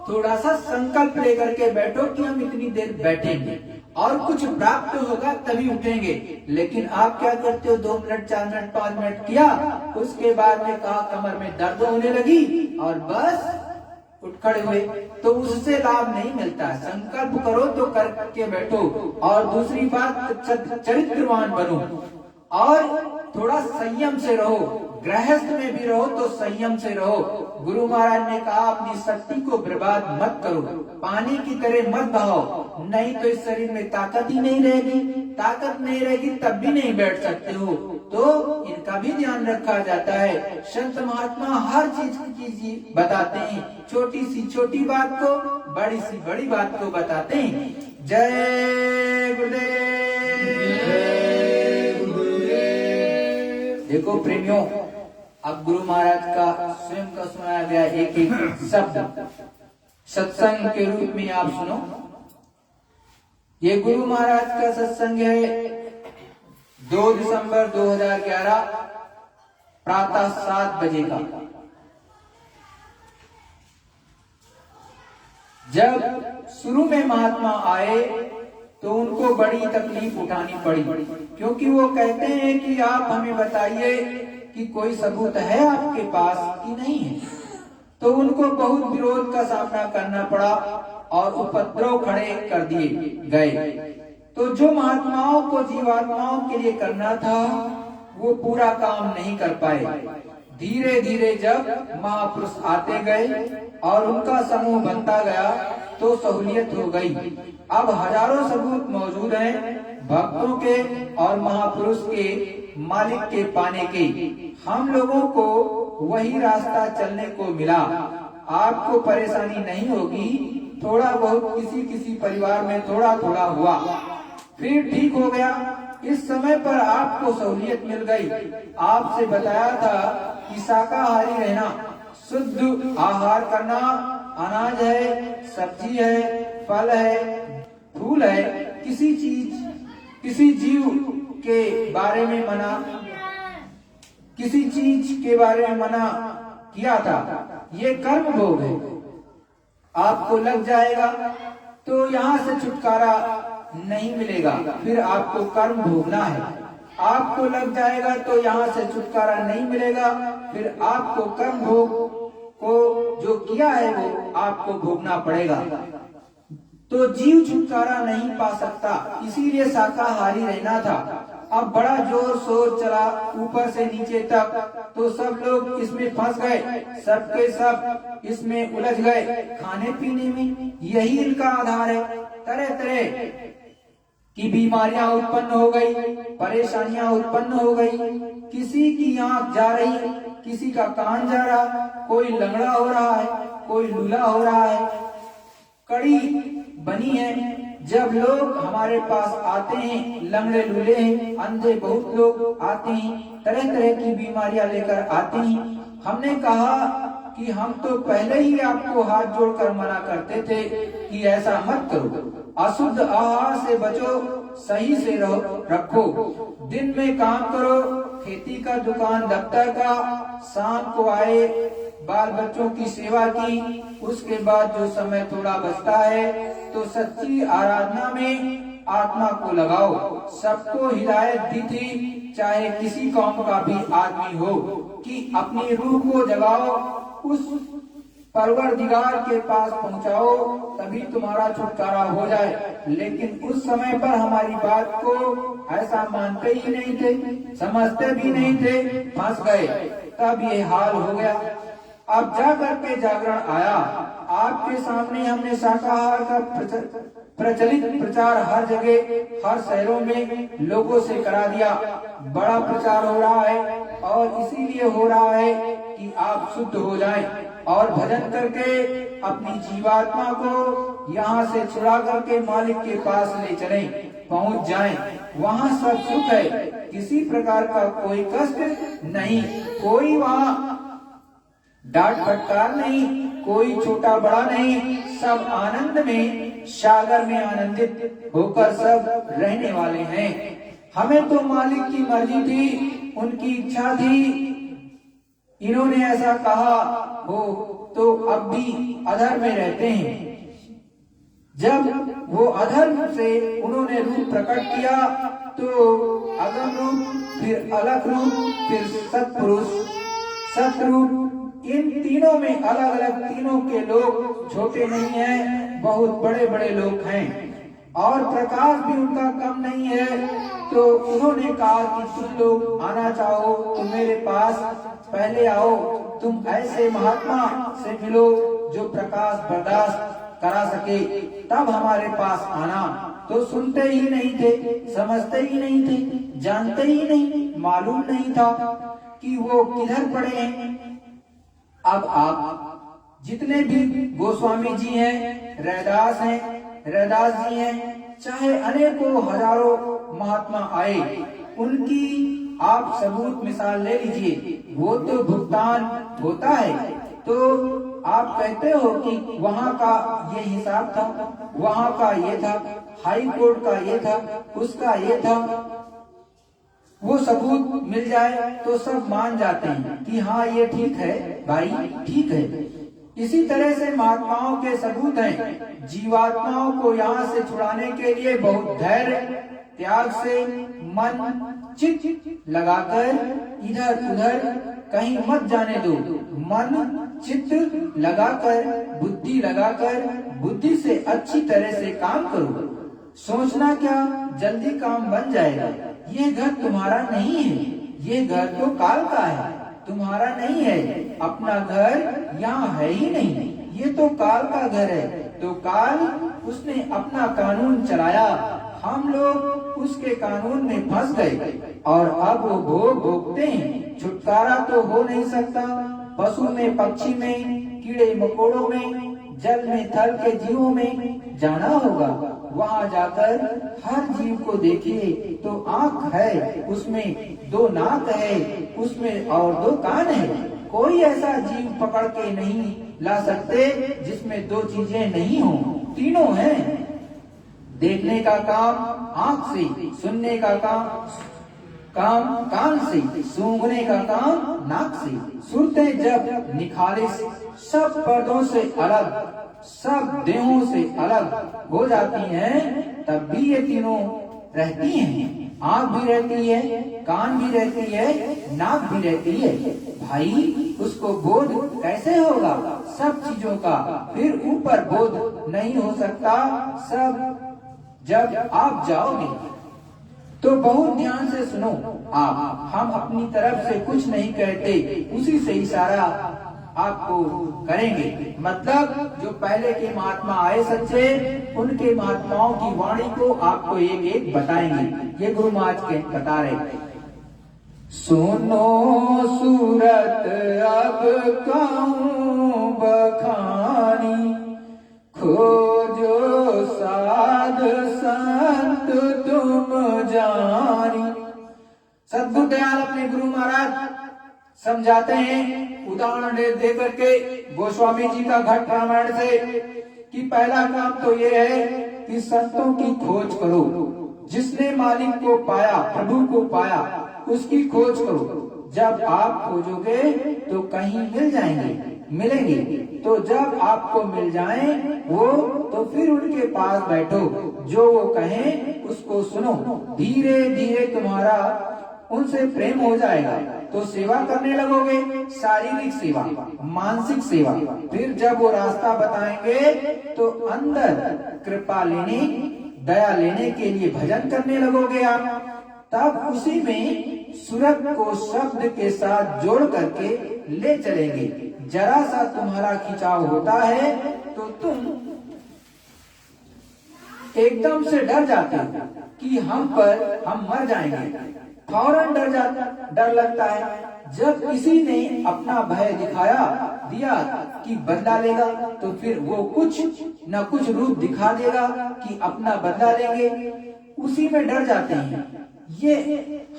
थोड़ा सा संकल्प लेकर के बैठो कि हम इतनी देर बैठेंगे और कुछ प्राप्त होगा तभी उठेंगे। लेकिन आप क्या करते हो, 2 मिनट 4 मिनट 5 मिनट किया, उसके बाद में कहा कमर में दर्द होने लगी और बस उठ खड़े हुए, तो उससे लाभ नहीं मिलता। संकल्प करो तो करके बैठो। और दूसरी बात, चरित्रवान बनो और थोड़ा संयम से रहो। गृहस्थ में भी रहो तो संयम से रहो। गुरु महाराज ने कहा अपनी शक्ति को बर्बाद मत करो, पानी की तरह मत बहाओ, नहीं तो इस शरीर में ताकत ही नहीं रहेगी। ताकत नहीं रहेगी तब भी नहीं बैठ सकते हो, तो इनका भी ध्यान रखा जाता है। संत महात्मा हर चीज की बताते हैं, छोटी सी छोटी बात को, बड़ी सी बड़ी बात को बताते हैं। जय गुरुदेव। देखो प्रेमियों, अब गुरु महाराज का स्वयं का सुनाया गया एक एक शब्द सत्संग के रूप में आप सुनो। ये गुरु महाराज का सत्संग है 2 दिसंबर 2011 प्रातः 7 बजे का। जब शुरू में महात्मा आए तो उनको बड़ी तकलीफ उठानी पड़ी, क्योंकि वो कहते हैं कि आप हमें बताइए कि कोई सबूत है आपके पास कि नहीं है। तो उनको बहुत विरोध का सामना करना पड़ा और उपद्रव खड़े कर दिए गए। तो जो महात्माओं को जीवात्माओं के लिए करना था वो पूरा काम नहीं कर पाए। धीरे धीरे जब महापुरुष आते गए और उनका समूह बनता गया तो सहूलियत हो गई। अब हजारों सबूत मौजूद हैं भक्तों के और महापुरुष के मालिक के पाने के। हम लोगों को वही रास्ता चलने को मिला। आपको परेशानी नहीं होगी, थोड़ा बहुत किसी किसी परिवार में थोड़ा थोड़ा हुआ, फिर ठीक हो गया। इस समय पर आपको सहूलियत मिल गई। आपसे बताया था कि शाकाहारी रहना, शुद्ध आहार करना, अनाज है, सब्जी है, फल है, फूल है, किसी चीज किसी जीव के बारे में मना, किसी चीज के बारे में मना किया था। ये कर्म भोग है, आपको लग जाएगा तो यहाँ से छुटकारा नहीं मिलेगा, फिर आपको कर्म भोगना है। आपको लग जाएगा तो यहाँ से छुटकारा नहीं मिलेगा, फिर आपको कर्म भोग को जो किया है वो आपको भोगना पड़ेगा। तो जीव छुटकारा नहीं पा सकता, इसीलिए शाकाहारी रहना था। अब बड़ा जोर शोर चला ऊपर से नीचे तक, तो सब लोग इसमें फंस गए, सबके सब इसमें उलझ गए। खाने पीने में यही इनका आधार है। तरह तरह की बीमारियां उत्पन्न हो गई, परेशानियां उत्पन्न हो गई। किसी की आंख जा रही, किसी का कान जा रहा, कोई लंगड़ा हो रहा है, कोई लूला हो रहा है। कड़ी बनी है। जब लोग हमारे पास आते हैं, लंगड़े लूले हैं, अंधे बहुत लोग आते हैं, तरह तरह की बीमारियां लेकर आते हैं। हमने कहा कि हम तो पहले ही आपको हाथ जोड़कर मना करते थे कि ऐसा मत करो, अशुद्ध आहार से बचो, सही से रखो, दिन में काम करो, खेती का दुकान दफ्तर का, शाम को आए बाल बच्चों की सेवा की, उसके बाद जो समय थोड़ा बचता है तो सच्ची आराधना में आत्मा को लगाओ। सबको हिदायत दी थी, चाहे किसी कौम का भी आदमी हो, कि अपनी रूह को जगाओ, उस परवरदिगार के पास पहुंचाओ, तभी तुम्हारा छुटकारा हो जाए। लेकिन उस समय पर हमारी बात को ऐसा मानते ही नहीं थे, समझते भी नहीं थे, फंस गए, तब ये हाल हो गया। अब जा करके जागरण आया, आपके सामने हमने शाकाहार का प्रचलित प्रचार हर जगह, हर शहरों में लोगों से करा दिया। बड़ा प्रचार हो रहा है और इसीलिए हो रहा है कि आप शुद्ध हो जाएं और भजन करके अपनी जीवात्मा को यहाँ से छुड़ा करके मालिक के पास ले चलें, पहुँच जाएं। वहाँ सब सुख है, किसी प्रकार का कोई कष्ट नहीं, कोई वहाँ डांट फटकार नहीं, कोई छोटा बड़ा नहीं, सब आनंद में, सागर में आनंदित होकर सब रहने वाले हैं। हमें तो मालिक की मर्जी थी, उनकी इच्छा थी, इन्होंने ऐसा कहा हो तो अब भी अधर्म में रहते हैं। जब वो अधर्म से उन्होंने रूप प्रकट किया तो अगम रूप, फिर अलग रूप, फिर सत्पुरुष, सतरूप, इन तीनों में अलग अलग तीनों के लोग छोटे नहीं हैं, बहुत बड़े बड़े लोग हैं और प्रकाश भी उनका कम नहीं है। तो उन्होंने कहा कि तुम लोग आना चाहो तो मेरे पास पहले आओ, तुम ऐसे महात्मा से मिलो जो प्रकाश बर्दाश्त करा सके, तब हमारे पास आना। तो सुनते ही नहीं थे, समझते ही नहीं थे, जानते ही नहीं, मालूम नहीं था कि वो किधर पड़े हैं। अब आप जितने भी गोस्वामी जी हैं, रैदास हैं, रैदास जी हैं, चाहे अनेकों हजारों महात्मा आए, उनकी आप सबूत मिसाल ले लीजिए, वो तो भुगतान होता है। तो आप कहते हो कि वहाँ का ये हिसाब था, वहाँ का ये था, हाई कोर्ट का ये था, उसका ये था, वो सबूत मिल जाए तो सब मान जाते हैं कि हाँ ये ठीक है भाई, ठीक है। इसी तरह से महात्माओं के सबूत हैं। जीवात्माओं को यहाँ से छुड़ाने के लिए बहुत धैर्य त्याग से मन चित्त लगाकर इधर उधर कहीं मत जाने दो। मन चित्त लगाकर, बुद्धि लगाकर, बुद्धि से अच्छी तरह से काम करो। सोचना क्या, जल्दी काम बन जाएगा। ये घर तुम्हारा नहीं है, ये घर तो काल का है, तुम्हारा नहीं है। अपना घर यहाँ है ही नहीं, ये तो काल का घर है। तो काल उसने अपना कानून चलाया, हम लोग उसके कानून में फंस गए और अब वो भोग भोगते हैं। छुटकारा तो हो नहीं सकता। पशु में, पक्षी में, कीड़े मकोड़ों में, जल में, थल के जीवों में जाना होगा। वहाँ जाकर हर जीव को देखिए तो आँख है, उसमें दो नाक है, उसमें और दो कान है। कोई ऐसा जीव पकड़ के नहीं ला सकते जिसमें दो चीजें नहीं हो, तीनों हैं। देखने का काम आँख से, सुनने का काम कान से, सूंघने का काम नाक से। सुरतें जब निखालिस सब पर्दों से अलग, सब देहों से अलग हो जाती हैं, तब भी ये तीनों रहती हैं। आँख भी रहती है, कान भी रहती है, नाक भी रहती है। भाई उसको बोध कैसे होगा सब चीजों का? फिर ऊपर बोध नहीं हो सकता। सब जब आप जाओगे तो बहुत ध्यान से सुनो आप। हम अपनी तरफ से कुछ नहीं कहते, उसी से इशारा आपको करेंगे। मतलब जो पहले के महात्मा आए सच्चे, उनके महात्माओं की वाणी को आपको एक एक बताएंगे। ये गुरु महाराज के बता रहे। सुनो सूरत अब कहूँ बखानी, खोजो साध संत तुम जानी। सद्गुरु दयाल अपने गुरु महाराज समझाते हैं उदाहरण दे करके गोस्वामी जी का घट रामायण से कि पहला काम तो ये है कि संतों की खोज करो। जिसने मालिक को पाया, प्रभु को पाया, उसकी खोज करो। जब आप खोजोगे तो कहीं मिल जाएंगे, मिलेंगे। तो जब आपको मिल जाए वो, तो फिर उनके पास बैठो, जो वो कहें उसको सुनो। धीरे धीरे तुम्हारा उनसे प्रेम हो जाएगा। तो सेवा करने लगोगे, शारीरिक सेवा, मानसिक सेवा। फिर जब वो रास्ता बताएंगे तो अंदर कृपा लेने, दया लेने के लिए भजन करने लगोगे आप। तब उसी में सूरत को शब्द के साथ जोड़ करके ले चलेंगे। जरा सा तुम्हारा खिंचाव होता है तो तुम एकदम से डर जाते हो कि हम मर जाएंगे, फौरन डर लगता है। जब किसी ने अपना भय दिया कि बदला लेगा, तो फिर वो कुछ न कुछ रूप दिखा देगा कि अपना बदला लेंगे, उसी में डर जाते हैं। ये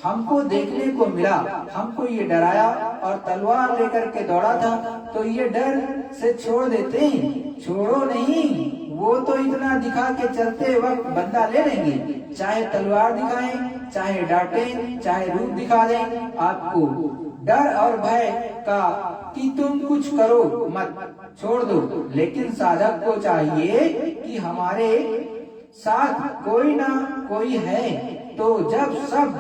हमको देखने को मिला, हमको ये डराया और तलवार लेकर के दौड़ा था, तो ये डर से छोड़ देते हैं। छोड़ो नहीं, वो तो इतना दिखा के चलते वक्त बदला ले लेंगे, चाहे तलवार दिखाएं, चाहे डांटें, चाहे रूप दिखा दें आपको। डर और भय का कि तुम कुछ करो मत, छोड़ दो। लेकिन साधक को चाहिए कि हमारे साथ कोई ना कोई है, तो जब शब्द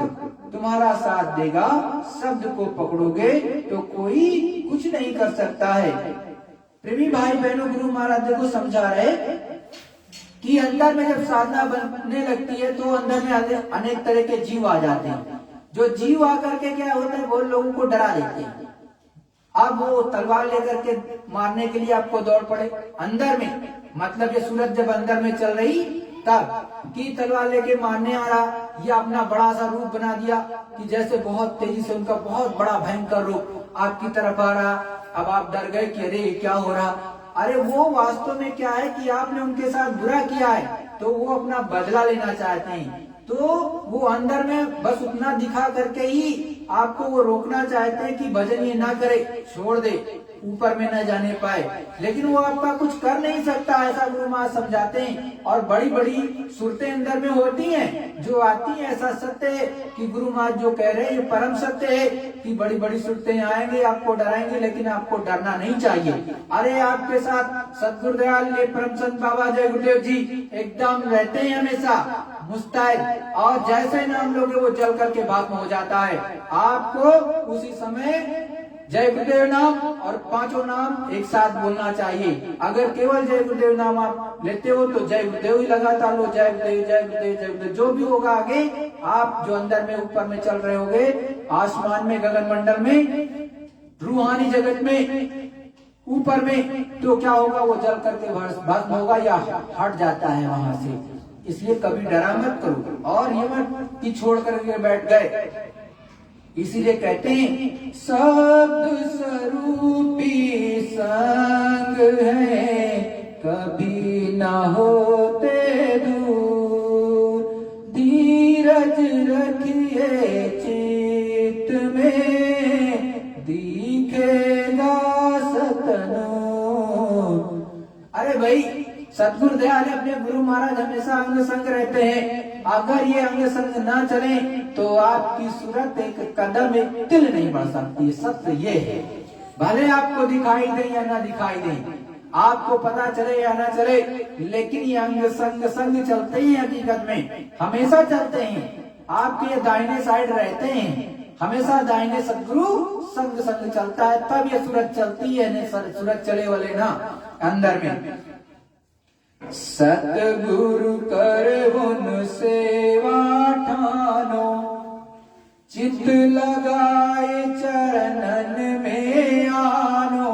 तुम्हारा साथ देगा, शब्द को पकड़ोगे तो कोई कुछ नहीं कर सकता है। प्रेमी भाई बहनों, गुरु महाराज देखो समझा रहे कि अंदर में जब साधना बनने लगती है तो अंदर में अनेक तरह के जीव आ जाते हैं। जो जीव आकर के क्या होता है, वो लोगों को डरा देते हैं। अब वो तलवार लेकर के मारने के लिए आपको दौड़ पड़े अंदर में, मतलब ये सूरत जब अंदर में चल रही तब कि तलवार लेके मारने आ रहा, या अपना बड़ा सा रूप बना दिया कि जैसे बहुत तेजी से उनका बहुत बड़ा भयंकर रूप आपकी तरफ आ रहा। अब आप डर गए कि अरे क्या हो रहा। अरे वो वास्तव में क्या है कि आपने उनके साथ बुरा किया है, तो वो अपना बदला लेना चाहते हैं। तो वो अंदर में बस उतना दिखा करके ही आपको वो रोकना चाहते हैं कि भजन ये ना करे, छोड़ दे, ऊपर में न जाने पाए। लेकिन वो आपका कुछ कर नहीं सकता, ऐसा गुरु महाराज समझाते हैं। और बड़ी बड़ी सुरतें अंदर में होती हैं जो आती हैं। ऐसा सत्य है कि गुरु महाराज जो कह रहे हैं ये परम सत्य है कि बड़ी बड़ी सुरतें आएंगे, आपको डराएंगे, लेकिन आपको डरना नहीं चाहिए। अरे आपके साथ सतगुरुदयाल परम संत बाबा जय गुरुदेव जी एकदम रहते हैं हमेशा मुस्तैद, और जैसे नाम लोगे वो जल करके भस्म हो जाता है। आपको उसी समय जय गुरुदेव नाम और पांचों नाम एक साथ बोलना चाहिए। अगर केवल जय गुरुदेव नाम आप लेते हो तो जय गुरुदेव ही लगातार लो, जय गुरुदेव जय गुरुदेव जय गुरुदेव। जो भी होगा आगे, आप जो अंदर में ऊपर में चल रहे होगे, आसमान में, गगन मंडल में, रूहानी जगत में, ऊपर में, तो क्या होगा, वो जल करके भस्म होगा या हट जाता है वहां से। इसलिए कभी डरा मत करो और ये मत कि छोड़ करके बैठ गए। इसीलिए कहते हैं शब्द स्वरूपी संग है, कभी न होते दूर। धीरज रखिए चित्त में, दिखेगा सतनूर। अरे भाई, सतगुरु दयाल अपने गुरु महाराज हमेशा अंग संग रहते हैं। अगर ये अंग संग ना चले तो आपकी सूरत एक कदम, एक तिल नहीं बढ़ सकती। सत्य ये है, भले आपको दिखाई दे या ना दिखाई दे, आपको पता चले या ना चले, लेकिन ये अंग संग चलते हैं, हकीकत में हमेशा चलते हैं। आपके ये दाहिने साइड रहते हैं, हमेशा दाहिने सदगुरु संग चलता है, तब ये सूरत चलती है। सूरत चले वाले ना अंदर में। सतगुरु कर उन सेवा ठानो, चित लगाए चरणन में आनो।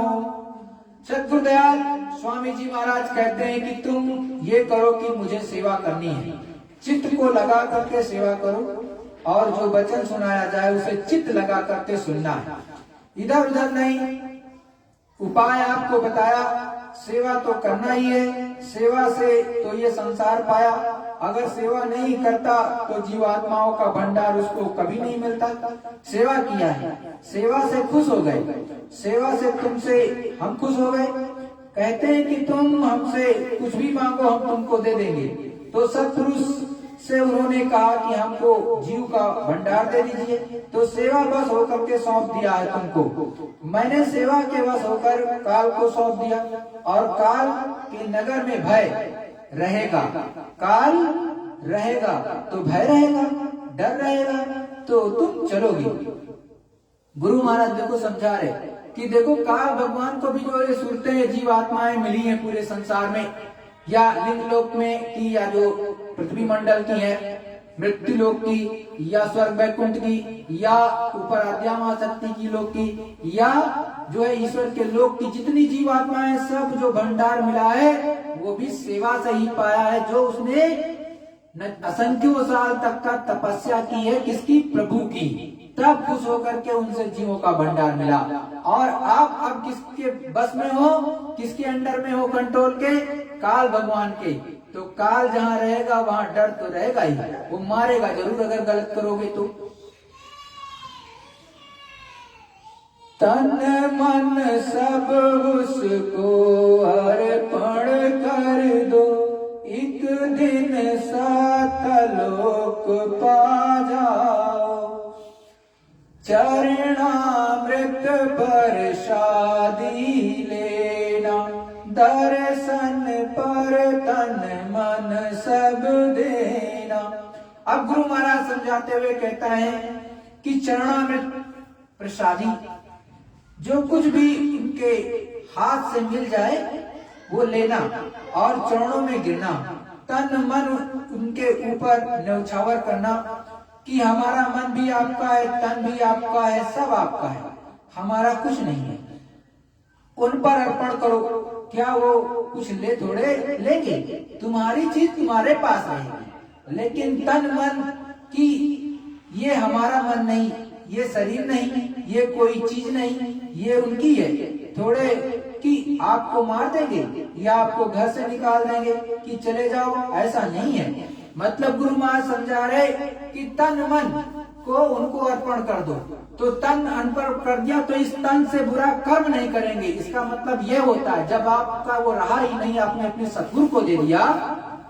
सतगुरुदयाल स्वामी जी महाराज कहते हैं कि तुम ये करो कि मुझे सेवा करनी है, चित्त को लगा करके सेवा करो, और जो वचन सुनाया जाए उसे चित्त लगा करके सुनना है, इधर उधर नहीं। उपाय आपको बताया, सेवा तो करना ही है, सेवा से तो ये संसार पाया। अगर सेवा नहीं करता तो जीवात्माओं का भंडार उसको कभी नहीं मिलता। सेवा किया है, सेवा से खुश हो गए, सेवा से तुमसे हम खुश हो गए। कहते हैं कि तुम हमसे कुछ भी मांगो हम तुमको दे देंगे। तो सत्पुरुष से उन्होंने कहा कि हमको जीव का भंडार दे दीजिए। तो सेवा बस होकर के सौंप दिया है तुमको। मैंने सेवा के बस होकर काल को सौंप दिया, और काल के नगर में भय रहेगा। काल रहेगा तो भय रहेगा, डर रहेगा, तो तुम चलोगे। गुरु महाराज देखो समझा रहे कि देखो काल भगवान को भी जो ये सूरतें जीव आत्माएं मिली हैं पूरे संसार में, या लिंग लोक में की, या जो पृथ्वी मंडल की है, मृत्यु लोक की, या स्वर्ग वैकुंठ की, या ऊपर आद्या शक्ति की लोक की, या जो है ईश्वर के लोक की, जितनी जीव आत्माएं सब जो भंडार मिला है वो भी सेवा से ही पाया है, जो उसने असंख्यों साल तक का तपस्या की है, किसकी? प्रभु की। तब खुश होकर के उनसे जीवों का भंडार मिला। और आप अब किसके बस में हो, किसके अंडर में हो कंट्रोल के? काल भगवान के। तो काल जहाँ रहेगा वहां डर तो रहेगा ही, वो मारेगा जरूर अगर गलत करोगे तो। तन मन सब उसको अर्पण कर दो, एक दिन सतलोक पा जाओ, चरणामृत प्रसादी लेना, दर्शन पर तन मन सब देना। अब गुरु महाराज समझाते हुए कहता है कि चरणामृत प्रसादी, जो कुछ भी उनके हाथ से मिल जाए वो लेना और चरणों में गिरना, तन मन उनके ऊपर न्यौछावर करना कि हमारा मन भी आपका है, तन भी आपका है, सब आपका है, हमारा कुछ नहीं है, उन पर अर्पण करो। क्या वो कुछ ले थोड़े लेंगे? तुम्हारी चीज तुम्हारे पास रहेगी, लेकिन तन मन की ये हमारा मन नहीं, ये शरीर नहीं, ये कोई चीज नहीं, ये उनकी है। थोड़े कि आपको मार देंगे या आपको घर से निकाल देंगे कि चले जाओ, ऐसा नहीं है। मतलब गुरु महाराज समझा रहे कि तन मन को उनको अर्पण कर दो। तो तन अर्पण कर दिया तो इस तन से बुरा कर्म नहीं करेंगे। इसका मतलब ये होता है जब आपका वो रहा ही नहीं, आपने अपने सद्गुरु को दे दिया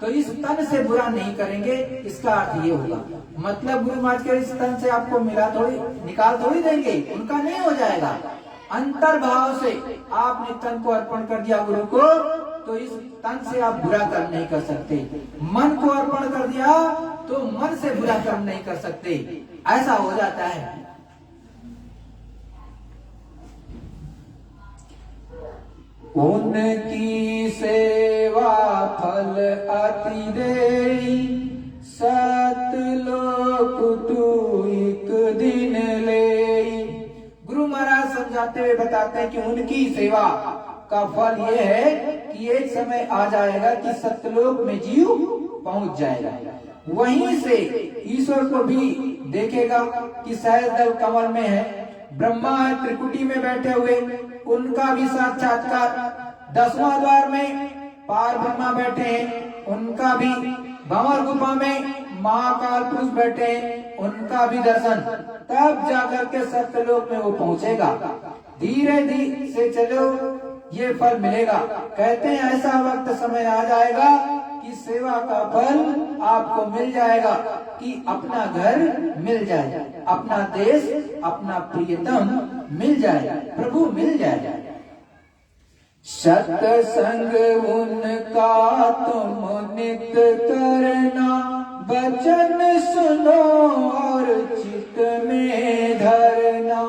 तो इस तन से बुरा नहीं करेंगे, इसका अर्थ ये होगा। मतलब गुरु महाराज के इस तन से आपको मिला थोड़ी, निकाल थोड़ी देंगे, उनका नहीं हो जाएगा। अंतर्भाव से आपने तन को अर्पण कर दिया गुरु को, तो इस तन से आप बुरा कर्म नहीं कर सकते। मन को अर्पण कर दिया तो मन से बुरा कर्म नहीं कर सकते, ऐसा हो जाता है। उनकी सेवा फल अति देई, सतलोक तू एक दिन लेई। गुरु महाराज समझाते हुए बताते हैं कि उनकी सेवा का फल ये है कि एक समय आ जाएगा कि सतलोक में जीव पहुंच जाएगा। वहीं से ईश्वर को भी देखेगा कि सहस्त्र दल कमल में है, ब्रह्मा त्रिकुटी में बैठे हुए, उनका भी साक्षात्कार, 10वां द्वार में पार ब्रह्मा बैठे हैं, उनका भी, भंवर गुफा में महाकाल पुरुष बैठे हैं, उनका भी दर्शन, तब जाकर के सत्यलोक में वो पहुंचेगा। धीरे धीरे से चलो, ये फल मिलेगा। कहते हैं ऐसा वक्त समय आ जाएगा कि सेवा का फल आपको मिल जाएगा, कि अपना घर मिल जाए, अपना देश, अपना प्रियतम मिल जाए, प्रभु मिल जाए। सत्संग उनका तुम नित करना, वचन सुनो और चित्त में धरना।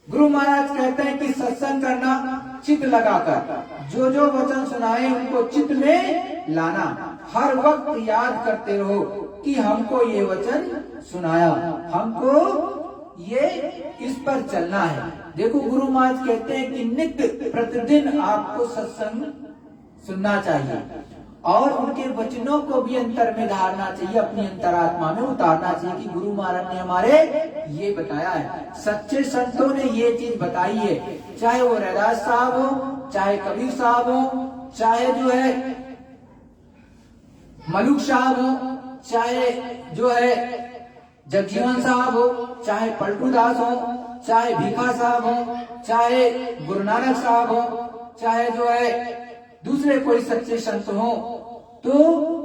गुरु महाराज कहते हैं कि सत्संग करना चित्त लगाकर, जो जो वचन सुनाए उनको चित्त में लाना, हर वक्त याद करते रहो कि हमको ये वचन सुनाया, हमको ये इस पर चलना है। देखो गुरु महाराज कहते हैं कि नित्य प्रतिदिन आपको सत्संग सुनना चाहिए और उनके वचनों को भी अंतर में धारना चाहिए, अपनी अंतरात्मा में उतारना चाहिए कि गुरु महाराज ने हमारे ये बताया है, सच्चे संतों ने ये चीज बताई है। चाहे वो रैदास साहब हो, चाहे कबीर साहब हो, चाहे जो है मलुक साहब हो, चाहे जो है जगजीवन साहब हो, चाहे पलटू दास हो, चाहे भीखा साहब हो, चाहे गुरु नानक साहब हो, चाहे जो है दूसरे कोई सच्चे संत हो, तो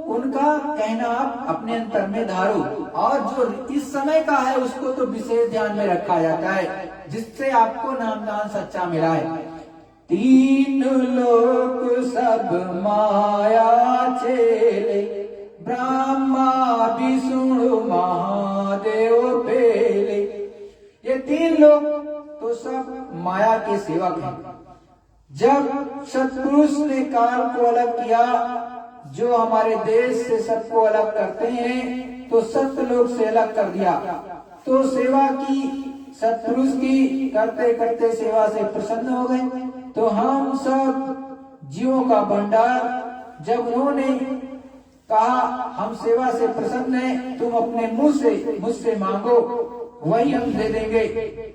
उनका कहना आप अपने अंतर में धारो। और जो इस समय का है उसको तो विशेष ध्यान में रखा जाता है, जिससे आपको नामदान सच्चा मिला है। तीन लोक सब माया चेले, ब्रह्मा विष्णु महादेव पेले। ये तीन लोग तो सब माया के सेवक हैं। जब सत्पुरुष ने काल को अलग किया, जो हमारे देश से सबको अलग करते हैं, तो सत्यलोक से अलग कर दिया। तो सेवा की, सत्पुरुष की करते करते सेवा से प्रसन्न हो गए। तो हम सब जीवों का भंडार, जब उन्होंने कहा हम सेवा से प्रसन्न हैं, तुम अपने मुंह से मुझसे मांगो, वही हम दे देंगे।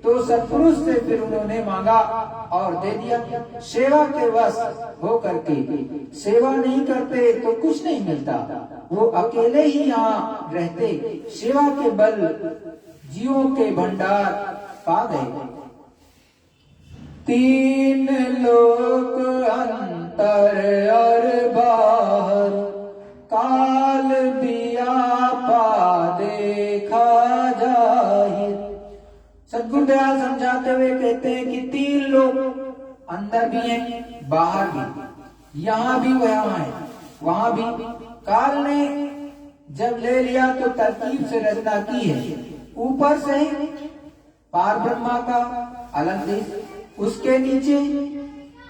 तो सत्पुरुष से फिर उन्होंने मांगा और दे दिया। सेवा के वश हो करके, सेवा नहीं करते तो कुछ नहीं मिलता। वो अकेले ही यहाँ रहते, सेवा के बल जीवों के भंडार पा गए। तीन लोक अंतर और बाहर, काल व्यापा देखा जाहिर। सद्गुरुदयाल समझाते हुए कहते हैं कि तीन लोग अंदर भी हैं, बाहर भी, यहाँ भी वहाँ है, वहाँ भी। काल ने जब ले लिया तो तरकीब से रचना की है। ऊपर से पार ब्रह्मा का अलग देश, उसके नीचे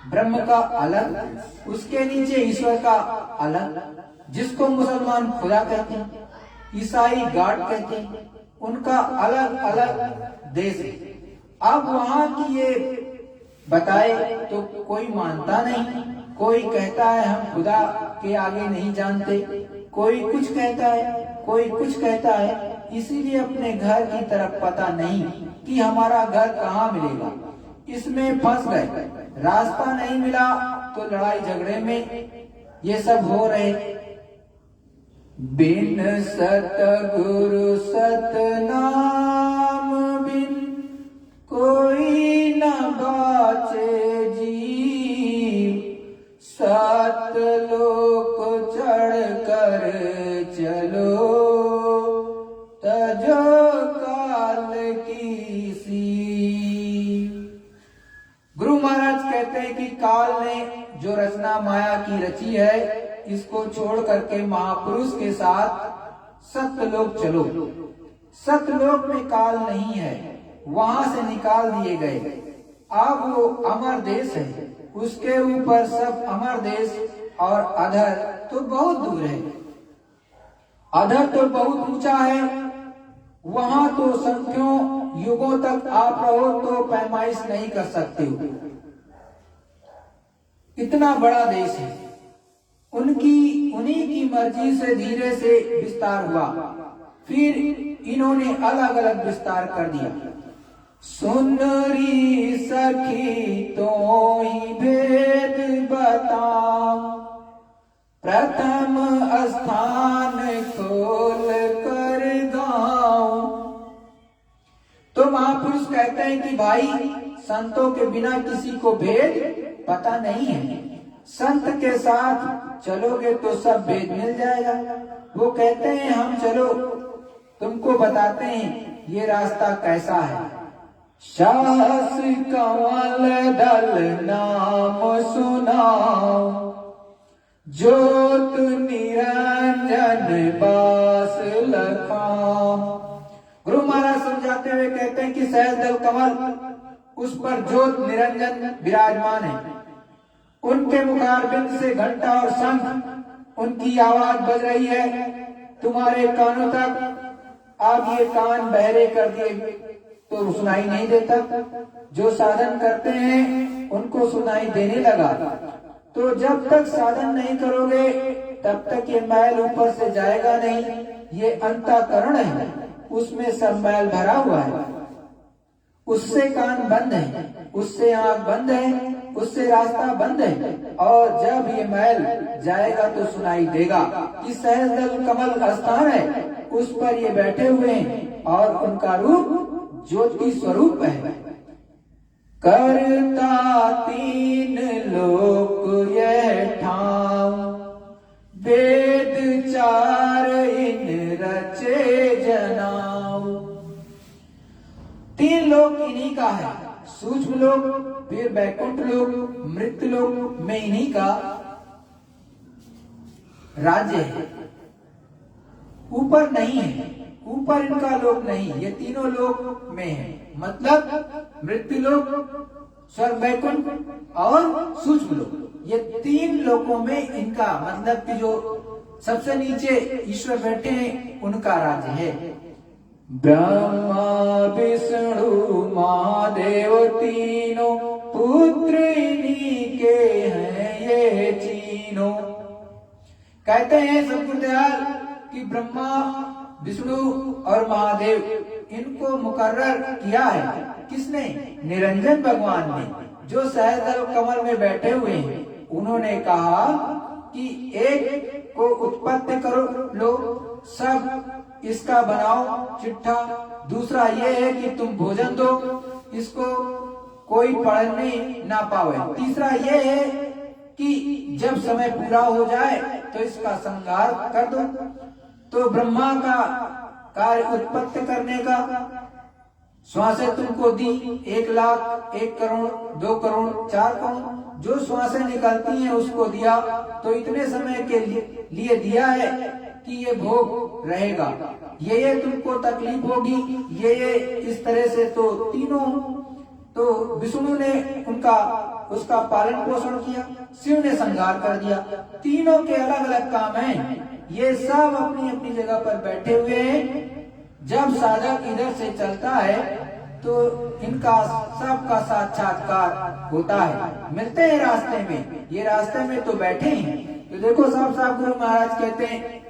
ब्रह्म का अलग, उसके नीचे ईश्वर का अलग, जिसको मुसलमान खुदा कहते हैं, ईसाई गाड कहते हैं, उनका अलग अलग देश है। अब वहां की ये बताए तो कोई मानता नहीं, कोई कहता है हम खुदा के आगे नहीं जानते, कोई कुछ कहता है, कोई कुछ कहता है। इसीलिए अपने घर की तरफ पता नहीं कि हमारा घर कहाँ मिलेगा, इसमें फंस गए। रास्ता नहीं मिला तो लड़ाई झगड़े में ये सब हो रहे। बिन सतगुरु सतनाम बिन कोई न बाचे जीव, सतलोक चढ़ कर चलो तजो काल की सीव। गुरु महाराज कहते हैं कि काल ने जो रचना माया की रची है, इसको छोड़ करके महापुरुष के साथ सत्यलोक चलो। सत्यलोक में काल नहीं है, वहां से निकाल दिए गए। अब वो अमर देश है, उसके ऊपर सब अमर देश, और अधर तो बहुत दूर है। अधर तो बहुत ऊंचा है, वहां तो संख्यों युगों तक आप रहो तो पैमाइश नहीं कर सकते हो, इतना बड़ा देश है। उन्हीं की मर्जी से धीरे से विस्तार हुआ, फिर इन्होंने अलग अलग विस्तार कर दिया। सुनरी सखी तो ही भेद बताओ, प्रथम स्थान खोल कर गाओ। तो महापुरुष कहते हैं कि भाई, संतों के बिना किसी को भेद पता नहीं है, संत के साथ चलोगे तो सब भेद मिल जाएगा। वो कहते हैं हम चलो, तुमको बताते हैं ये रास्ता कैसा है। शास कमल दल नाम सुनाओ, ज्योत निरंजन बास लखाओ। गुरु महाराज समझाते हुए कहते हैं कि सहज दल कमल, उस पर ज्योत निरंजन विराजमान है। उनके मुखारबिंद से घंटा और शंख उनकी आवाज बज रही है तुम्हारे कानों तक। आप ये कान बहरे कर दिए तो सुनाई नहीं देता, जो साधन करते हैं उनको सुनाई देने लगा। तो जब तक साधन नहीं करोगे तब तक ये मैल ऊपर से जाएगा नहीं। ये अंतःकरण है, उसमें सब मैल भरा हुआ है, उससे कान बंद है, उससे आंख बंद है, उससे रास्ता बंद है। और जब ये मैल जाएगा तो सुनाई देगा कि सहज दल कमल स्थान है, उस पर ये बैठे हुए हैं और उनका रूप ज्योति स्वरूप है। करता तीन लोक यह ठाम, वेद चार इन रचे जनाओ। तीन लोक इन्हीं का है, सूक्ष्म लोक, फिर वैकुंठ लोक, मृत्यु लोक में इन्हीं का राज्य है। ऊपर नहीं है, ऊपर इनका लोक नहीं, ये तीनों लोक में है। मतलब मृत्यु लोक, स्वर्ग वैकुंठ और सूक्ष्म लोक, ये तीन लोकों में इनका मतलब कि जो सबसे नीचे ईश्वर बैठे हैं उनका राज्य है। ब्रह्मा विष्णु महादेव तीनों पुत्र इन्हीं के हैं ये तीनों। कहते हैं सद्गुरुदयाल कि ब्रह्मा विष्णु और महादेव इनको मुकर्रर किया है किसने? निरंजन भगवान ने, जो सहस्त्र कमल में बैठे हुए हैं। उन्होंने कहा कि एक को उत्पत्ति करो, लो सब इसका बनाओ चिट्ठा। दूसरा ये है कि तुम भोजन दो, इसको कोई पढ़ने ना पावे। तीसरा ये है कि जब समय पूरा हो जाए तो इसका संहार कर दो। तो ब्रह्मा का कार्य उत्पत्ति करने का, श्वासें तुमको दी 1 लाख, 1 करोड़, 2 करोड़, 4 करोड़, जो श्वासें निकलती हैं उसको दिया। तो इतने समय के लिए दिया है कि ये भोग रहेगा, ये तुमको तकलीफ होगी, ये इस तरह से। तो तीनों, तो विष्णु ने उसका पालन पोषण किया, शिव ने संहार कर दिया। तीनों के अलग अलग काम हैं, ये सब अपनी अपनी जगह पर बैठे हुए हैं। जब साधक इधर से चलता है तो इनका सबका साक्षात्कार होता है, मिलते हैं रास्ते में। ये रास्ते में तो बैठे हैं। तो देखो साफ साफ गुरु महाराज कहते हैं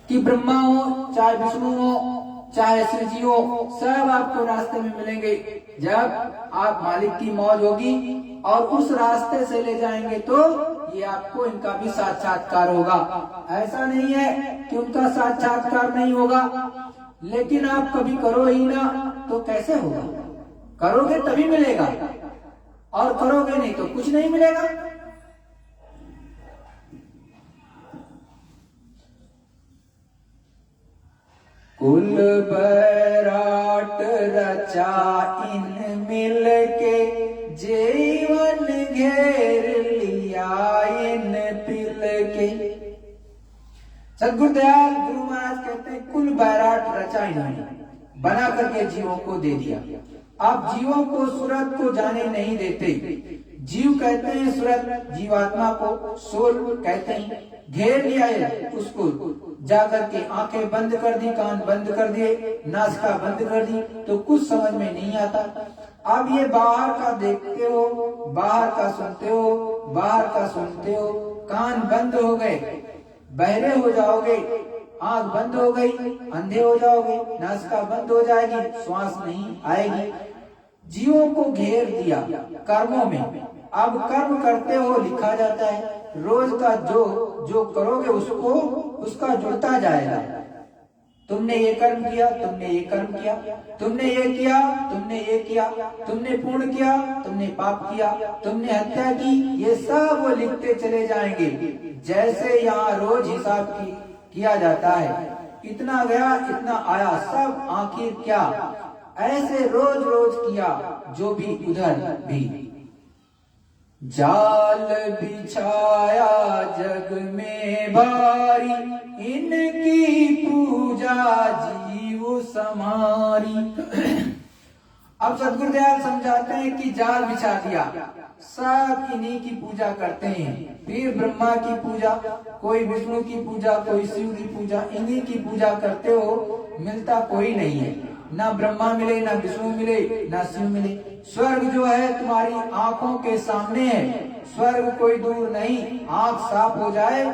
कि ब्रह्मा हो चाहे विष्णु हो चाहे शिव जी हो, सब आपको रास्ते में मिलेंगे। जब आप मालिक की मौज होगी और उस रास्ते से ले जाएंगे तो ये आपको इनका भी साक्षात्कार होगा। ऐसा नहीं है कि उनका साक्षात्कार नहीं होगा, लेकिन आप कभी करो ही ना तो कैसे होगा? करोगे तभी मिलेगा, और करोगे नहीं तो कुछ नहीं मिलेगा। कुल बैराट रचा इन मिल के, जीवन घेर लिया इन पिल के। सद्गुरुदयाल गुरु महाराज कहते हैं कुल बैराट रचा इन्होंने, बना करके जीवों को दे दिया। आप जीवों को सूरत को जाने नहीं देते। जीव कहते हैं सूरत, जीवात्मा को सोल कहते हैं। घेर लिया है उसको, जाकर के आंखें बंद कर दी, कान बंद कर दिए, नासिका बंद कर दी, तो कुछ समझ में नहीं आता। अब ये बाहर का देखते हो, बाहर का सुनते हो, बाहर का सुनते हो, कान बंद हो गए, बहरे हो जाओगे, आंख बंद हो गई, अंधे हो जाओगे, नासिका बंद हो जाएगी, श्वास नहीं आएगी। जीवों को घेर दिया कर्मों में। अब कर्म करते हो लिखा जाता है, रोज का जो करोगे उसको उसका जुड़ता जाएगा। तुमने ये कर्म किया, तुमने ये कर्म किया, तुमने ये किया, तुमने ये किया, तुमने पुण्य किया, तुमने पाप किया, तुमने हत्या की, ये सब वो लिखते चले जाएंगे। जैसे यहाँ रोज हिसाब किया जाता है, इतना गया इतना आया, सब आखिर क्या, ऐसे रोज रोज किया जो भी उधर भी। जाल बिछाया जग में भारी, इनकी पूजा जीव समारी। अब सद्गुरुदयाल समझाते हैं कि जाल बिछा दिया, सब इन्हीं की पूजा करते हैं। फिर ब्रह्मा की पूजा, कोई विष्णु की पूजा, कोई शिव की पूजा, इन्हीं की पूजा करते हो, मिलता कोई नहीं है। ना ब्रह्मा मिले, ना विष्णु मिले, ना शिव मिले। स्वर्ग जो है तुम्हारी आंखों के सामने है, स्वर्ग कोई दूर नहीं। आंख साफ हो जाए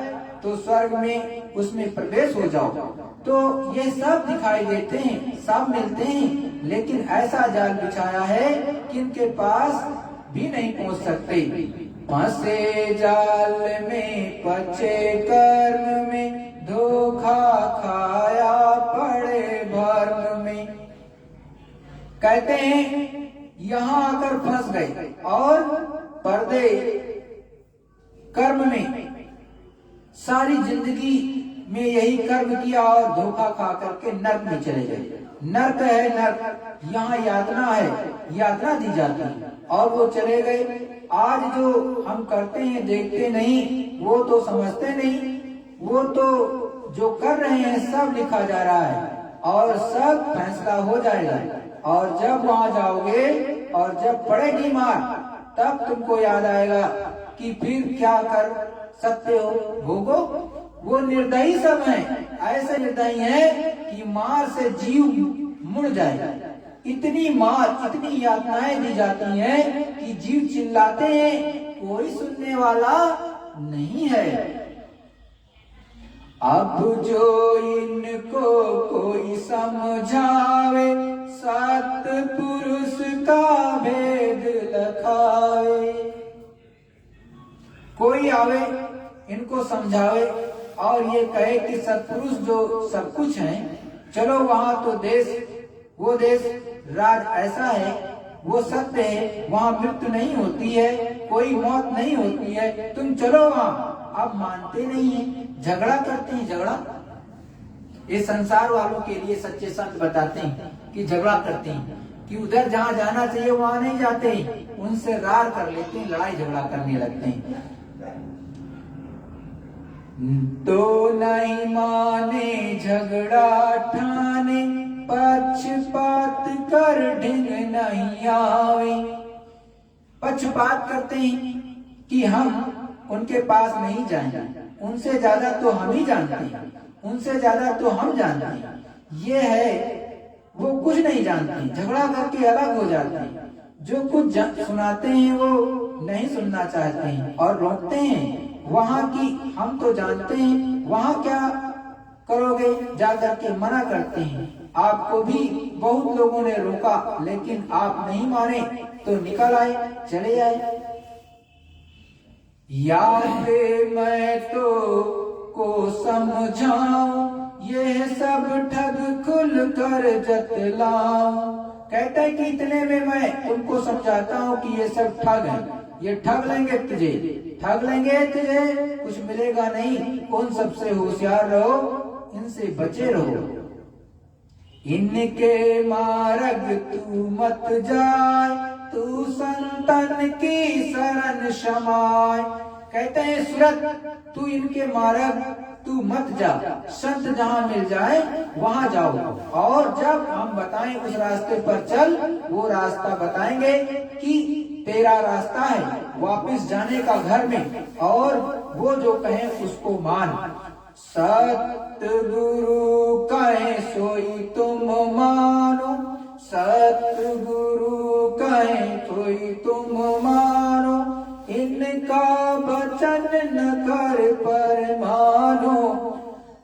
तो स्वर्ग में उसमें प्रवेश हो जाओ। तो ये सब दिखाई देते हैं, सब मिलते हैं, लेकिन ऐसा जाल बिछाया है कि इनके पास भी नहीं पहुंच सकते। फंसे जाल में पचे कर्म में, धोखा खाया पड़े भर्म में। कहते हैं यहाँ आकर फंस गए और पर्दे कर्म में, सारी जिंदगी में यही कर्म किया और धोखा खा करके नर्क में चले गए। नर्क है नर्क, यहाँ यातना है, यातना दी जाती है और वो चले गए। आज जो हम करते हैं देखते नहीं, वो तो समझते नहीं, वो तो जो कर रहे हैं सब लिखा जा रहा है और सब फैसला हो जाएगा। और जब वहां जाओगे और जब पड़ेगी मार, तब तुमको याद आएगा कि फिर क्या कर सकते हो, भोगो। वो निर्दयी सब है, ऐसे निर्दयी है कि मार से जीव मुड़ जाए। इतनी मार, इतनी यातनाएं दी जाती हैं कि जीव चिल्लाते हैं, कोई सुनने वाला नहीं है। अब जो इनको कोई समझावे, सत्पुरुष का भेद लखावे। कोई आवे इनको समझावे और ये कहे कि सत्पुरुष जो सब कुछ है, चलो वहां तो देश, वो देश राज ऐसा है, वो सत्य है, वहां मृत्यु नहीं होती है, कोई मौत नहीं होती है, तुम चलो वहां। अब मानते नहीं है, झगड़ा करते हैं। झगड़ा ये संसार वालों के लिए सच्चे संत बताते हैं कि झगड़ा करते हैं, कि उधर जहाँ जाना चाहिए वहां नहीं जाते, उनसे रार कर लेते हैं, लड़ाई झगड़ा करने लगते हैं। तो नहीं माने झगड़ा ठाने, पक्षपात कर ढिंग नहीं आवे। पक्षपात करते हैं कि हम उनके पास नहीं जाएंगे, उनसे ज्यादा तो हम ही जानते हैं, उनसे ज्यादा तो हम जानते हैं। ये है, वो कुछ नहीं जानते, झगड़ा करके अलग हो जाते हैं। जो कुछ सुनाते हैं वो नहीं सुनना चाहते हैं और रोकते हैं। वहां की हम तो जानते हैं, वहां क्या करोगे, जाकर के मना करते हैं। आपको भी बहुत लोगों ने रोका, लेकिन आप नहीं माने तो निकल आए, चले आए। याद मैं तो को समझाऊं, ये सब ठग खुल कर जतलाऊं। कहते हैं कि इतने में मैं उनको समझाता हूँ कि ये सब ठग है, ये ठग लेंगे तुझे, ठग लेंगे तुझे, कुछ मिलेगा नहीं। कौन सबसे होशियार रहो, इनसे बचे रहो। इनके मार्ग तू मत जाए, तू संतन की शरण शमाय। कहते हैं सूरत, तू इनके मार्ग तू मत जा, संत जहाँ मिल जाए वहां जाओ। और जब हम बताएं उस रास्ते पर चल, वो रास्ता बताएंगे कि तेरा रास्ता है वापस जाने का घर में, और वो जो कहे उसको मान। सतगुरु कहे सोई तुम मानो, सतगुरु कहे सोई तुम मानो, इनका वचन न कर पर मानो।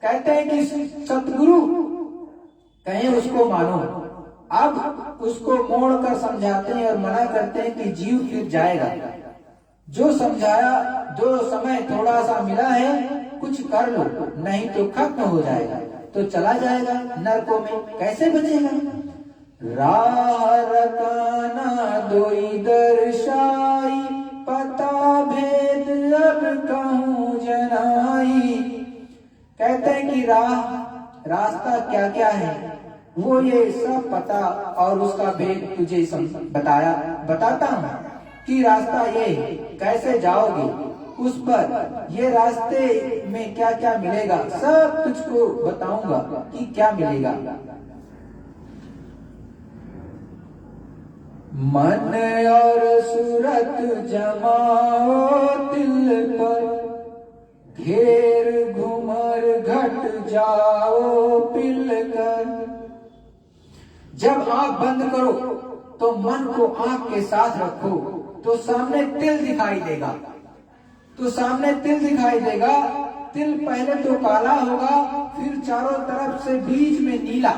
कहते हैं कि सतगुरु कहे उसको मानो। अब उसको मोड़ कर समझाते हैं और मना करते हैं कि जीव फिर जाएगा। जो समझाया, जो समय थोड़ा सा मिला है, कुछ कर लो, नहीं तो खत्म हो जाएगा, तो चला जाएगा नरकों में, कैसे बचेगा। राह रकाना दोई दर्शाई, पता भेद अब कहूँ जनाई। कहते हैं कि रास्ता क्या क्या है, वो ये सब पता और उसका भेद तुझे बताता हूँ कि रास्ता ये कैसे जाओगे, उस पर ये रास्ते में क्या क्या मिलेगा, सब तुझको बताऊंगा कि क्या मिलेगा। मन और सूरत जमाओ दिल पर, घेर घुमर घट जाओ पिल कर। जब आंख बंद करो तो मन को आंख के साथ रखो, तो सामने तिल दिखाई देगा, तो सामने तिल दिखाई देगा। तिल पहले तो काला होगा, फिर चारों तरफ से बीच में नीला,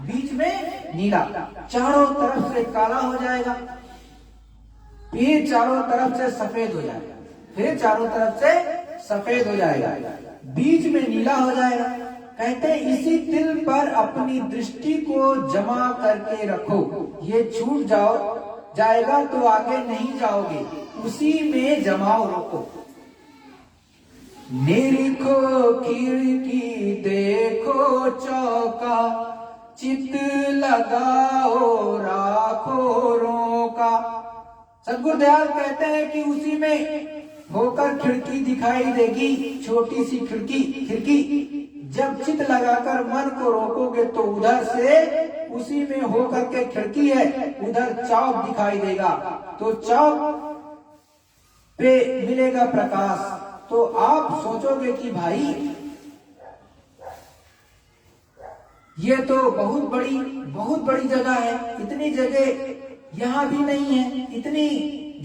बीच में नीला, चारों तरफ से काला हो जाएगा, फिर चारों तरफ से सफेद हो जाएगा, फिर चारों तरफ से सफेद हो जाएगा, बीच में नीला हो जाएगा। कहते हैं इसी तिल पर अपनी दृष्टि को जमा करके रखो, ये छूट जाएगा तो आगे नहीं जाओगे, उसी में जमाओ रखो। निरीखो खिड़की देखो चौका, चित लगाओ राखो रोका। सद्गुरुदयाल कहते हैं कि उसी में होकर खिड़की दिखाई देगी, छोटी सी खिड़की, जब चित लगाकर मन को रोकोगे तो उधर से उसी में होकर के खिड़की है, उधर चौक दिखाई देगा, तो चौक पे मिलेगा प्रकाश। तो आप सोचोगे कि भाई ये तो बहुत बड़ी जगह है, इतनी जगह यहाँ भी नहीं है, इतनी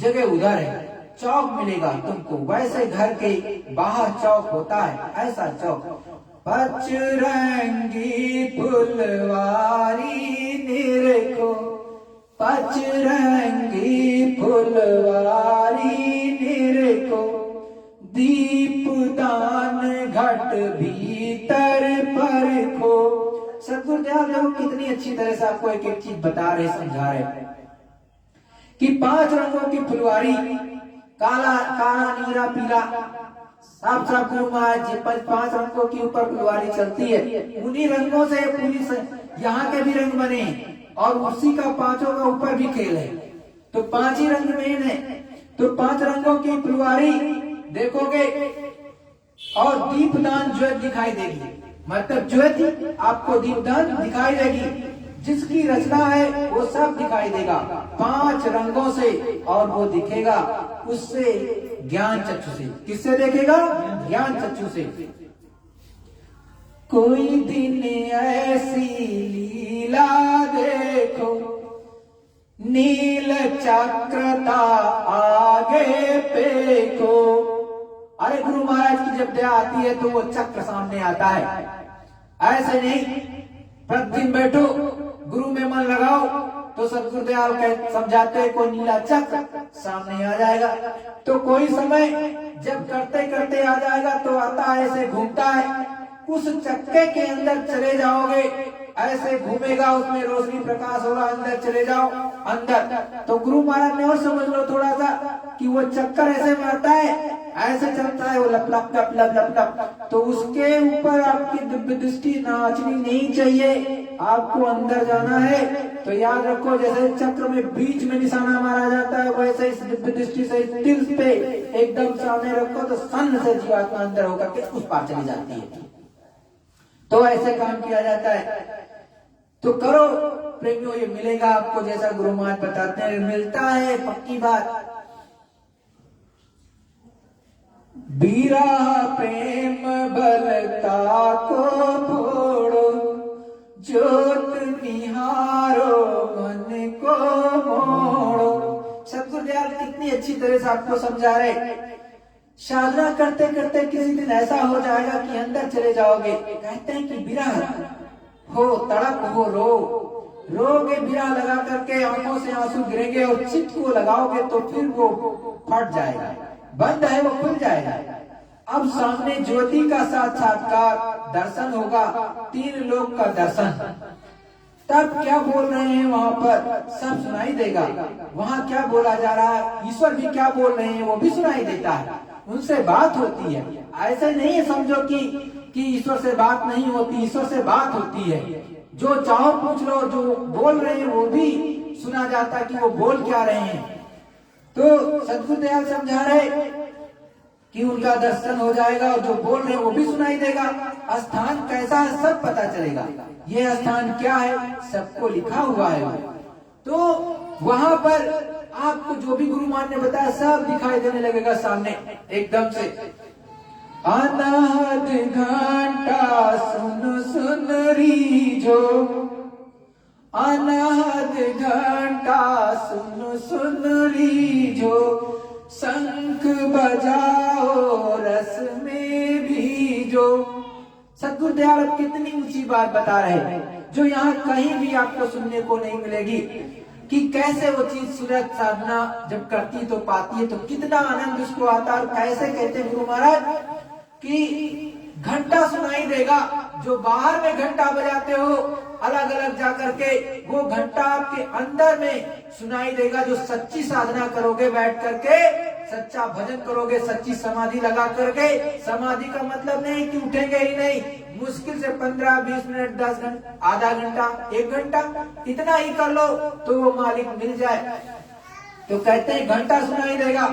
जगह उधर है, चौक मिलेगा तुमको। वैसे घर के बाहर चौक होता है, ऐसा चौक। पचरंगी फुलवारी निरखो, पचरंगी फुलवारी निरखो, दीपदान घट भीतर परखो। सदगुरुदेव देखो कितनी अच्छी तरह से आपको एक एक चीज बता रहे, समझा रहे कि 5 रंगों की फुलवारी, काला, नीला, पीला, साफ साफ गुरु महाराज जी 5 रंगों की ऊपर फुलवारी चलती है। उन्हीं रंगों से पूरी यहाँ के भी रंग बने और उसी का 5 का ऊपर भी खेल है। तो 5 ही रंग मेन है। तो 5 रंगों की फुलवारी देखोगे और दीपदान ज्योत दिखाई देगी, मतलब ज्योति आपको दीपदान दिखाई देगी। जिसकी रचना है वो सब दिखाई देगा 5 रंगों से, और वो दिखेगा उससे ज्ञान चक्षु से। किससे देखेगा? ज्ञान चक्षु से। कोई दिन ऐसी लीला देखो, नील चक्रता आगे पेको। अरे गुरु महाराज की जब दया आती है तो वो चक्र सामने आता है। ऐसे नहीं प्रतिदिन बैठो गुरु में मन लगाओ तो सदगुरुदेव समझाते हैं कोई नीला चक्र सामने आ जाएगा। तो कोई समय जब करते करते आ जाएगा तो आता है, ऐसे घूमता है, उस चक्के के अंदर चले जाओगे, ऐसे घूमेगा, उसमें रोशनी प्रकाश होगा, अंदर चले जाओ अंदर। तो गुरु महाराज ने और समझ लो थोड़ा सा कि वो चक्कर ऐसे मारता है, ऐसे चलता है वो लप लप लप लप लप लप। तो उसके ऊपर आपकी दिव्य दृष्टि नाचनी नहीं चाहिए, आपको अंदर जाना है। तो याद रखो जैसे चक्र में बीच में निशाना मारा जाता है, वैसे इस दिव्य दृष्टि से तिल पे एकदम सामने रखो तो सन से जीवात्मा अंदर होकर के उस पार चली जाती है। तो ऐसे काम किया जाता है। तो करो प्रेमियों, ये मिलेगा आपको जैसा गुरु महाराज बताते हैं, मिलता है, पक्की बात। बीरा प्रेम बलता को फोड़ो, ज्योत निहारो मन को मोड़ो। सदगुरुदेव कितनी अच्छी तरह से आपको समझा रहे। साधना करते करते किसी दिन ऐसा हो जाएगा कि अंदर चले जाओगे। कहते हैं कि विरह हो, तड़प हो, रोगे, विरह लगा करके आंखों से आंसू गिरेंगे और चित्त को लगाओगे तो फिर वो फट जाएगा, बंद है वो खुल जाएगा। अब सामने ज्योति का साक्षात्कार दर्शन होगा, 3 लोक का दर्शन। तब क्या बोल रहे हैं वहाँ पर सब सुनाई देगा। वहाँ क्या बोला जा रहा है, ईश्वर भी क्या बोल रहे हैं वो भी सुनाई देता है, उनसे बात होती है। ऐसे नहीं समझो कि ईश्वर से बात नहीं होती, ईश्वर से बात होती है। जो चाहो पूछ लो, जो बोल रहे हैं वो भी सुना जाता कि वो बोल क्या रहे हैं। तो सदगुरुदेव समझा रहे कि उनका दर्शन हो जाएगा और जो बोल रहे हैं वो भी सुनाई देगा। स्थान कैसा है सब पता चलेगा, ये स्थान क्या है सबको लिखा हुआ है। तो वहां पर आपको जो भी गुरु महाराज ने बताया सब दिखाई देने लगेगा सामने एकदम से। अनाहद घंटा सुन सुन रीझो, अनाहद घंटा सुन सुन रीझो, शंख बजाओ रस में भीजो। सदगुरुदेव कितनी ऊंची बात बता रहे हैं जो यहाँ कहीं भी आपको सुनने को नहीं मिलेगी कि कैसे वो चीज सूरत साधना जब करती तो पाती है तो कितना आनंद उसको आता है। और कैसे कहते गुरु महाराज कि घंटा सुनाई देगा, जो बाहर में घंटा बजाते हो अलग अलग जाकर के, वो घंटा आपके अंदर में सुनाई देगा। जो सच्ची साधना करोगे बैठ करके, सच्चा भजन करोगे, सच्ची समाधि लगा करके, समाधि का मतलब नहीं कि उठेंगे ही नहीं, मुश्किल से 15-20 मिनट, 10 घंटा, आधा घंटा, 1 घंटा, इतना ही कर लो तो वो मालिक मिल जाए। तो कहते हैं घंटा सुनाई देगा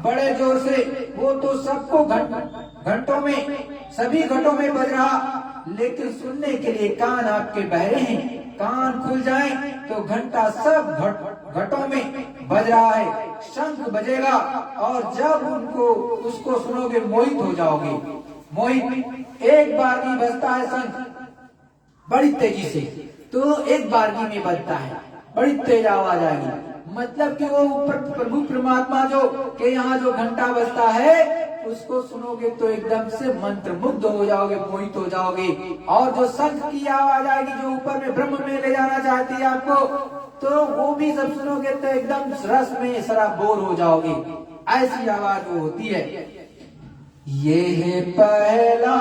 बड़े जोर से, वो तो सबको घंटों में, सभी घंटों में बज रहा। लेकिन सुनने के लिए कान आपके बहरे हैं। कान खुल जाएं तो घंटा सब घटों में बज रहा है, शंख बजेगा, और जब उसको सुनोगे मोहित हो जाओगे। मोहित एक बार ही बजता है शंख बड़ी तेजी से, तो एक बारगी में बजता है, बड़ी तेज आवाज आएगी। मतलब कि वो प्रभु परमात्मा जो के यहाँ जो घंटा बजता है उसको सुनोगे तो एकदम से मंत्र मुग्ध हो जाओगे, मोहित हो जाओगे। और जो शंख की आवाज आएगी जो ऊपर में ब्रह्म में ले जाना चाहती है आपको, तो वो भी सब सुनोगे तो एकदम रस में सराबोर हो जाओगे। ऐसी आवाज वो होती है। ये है पहला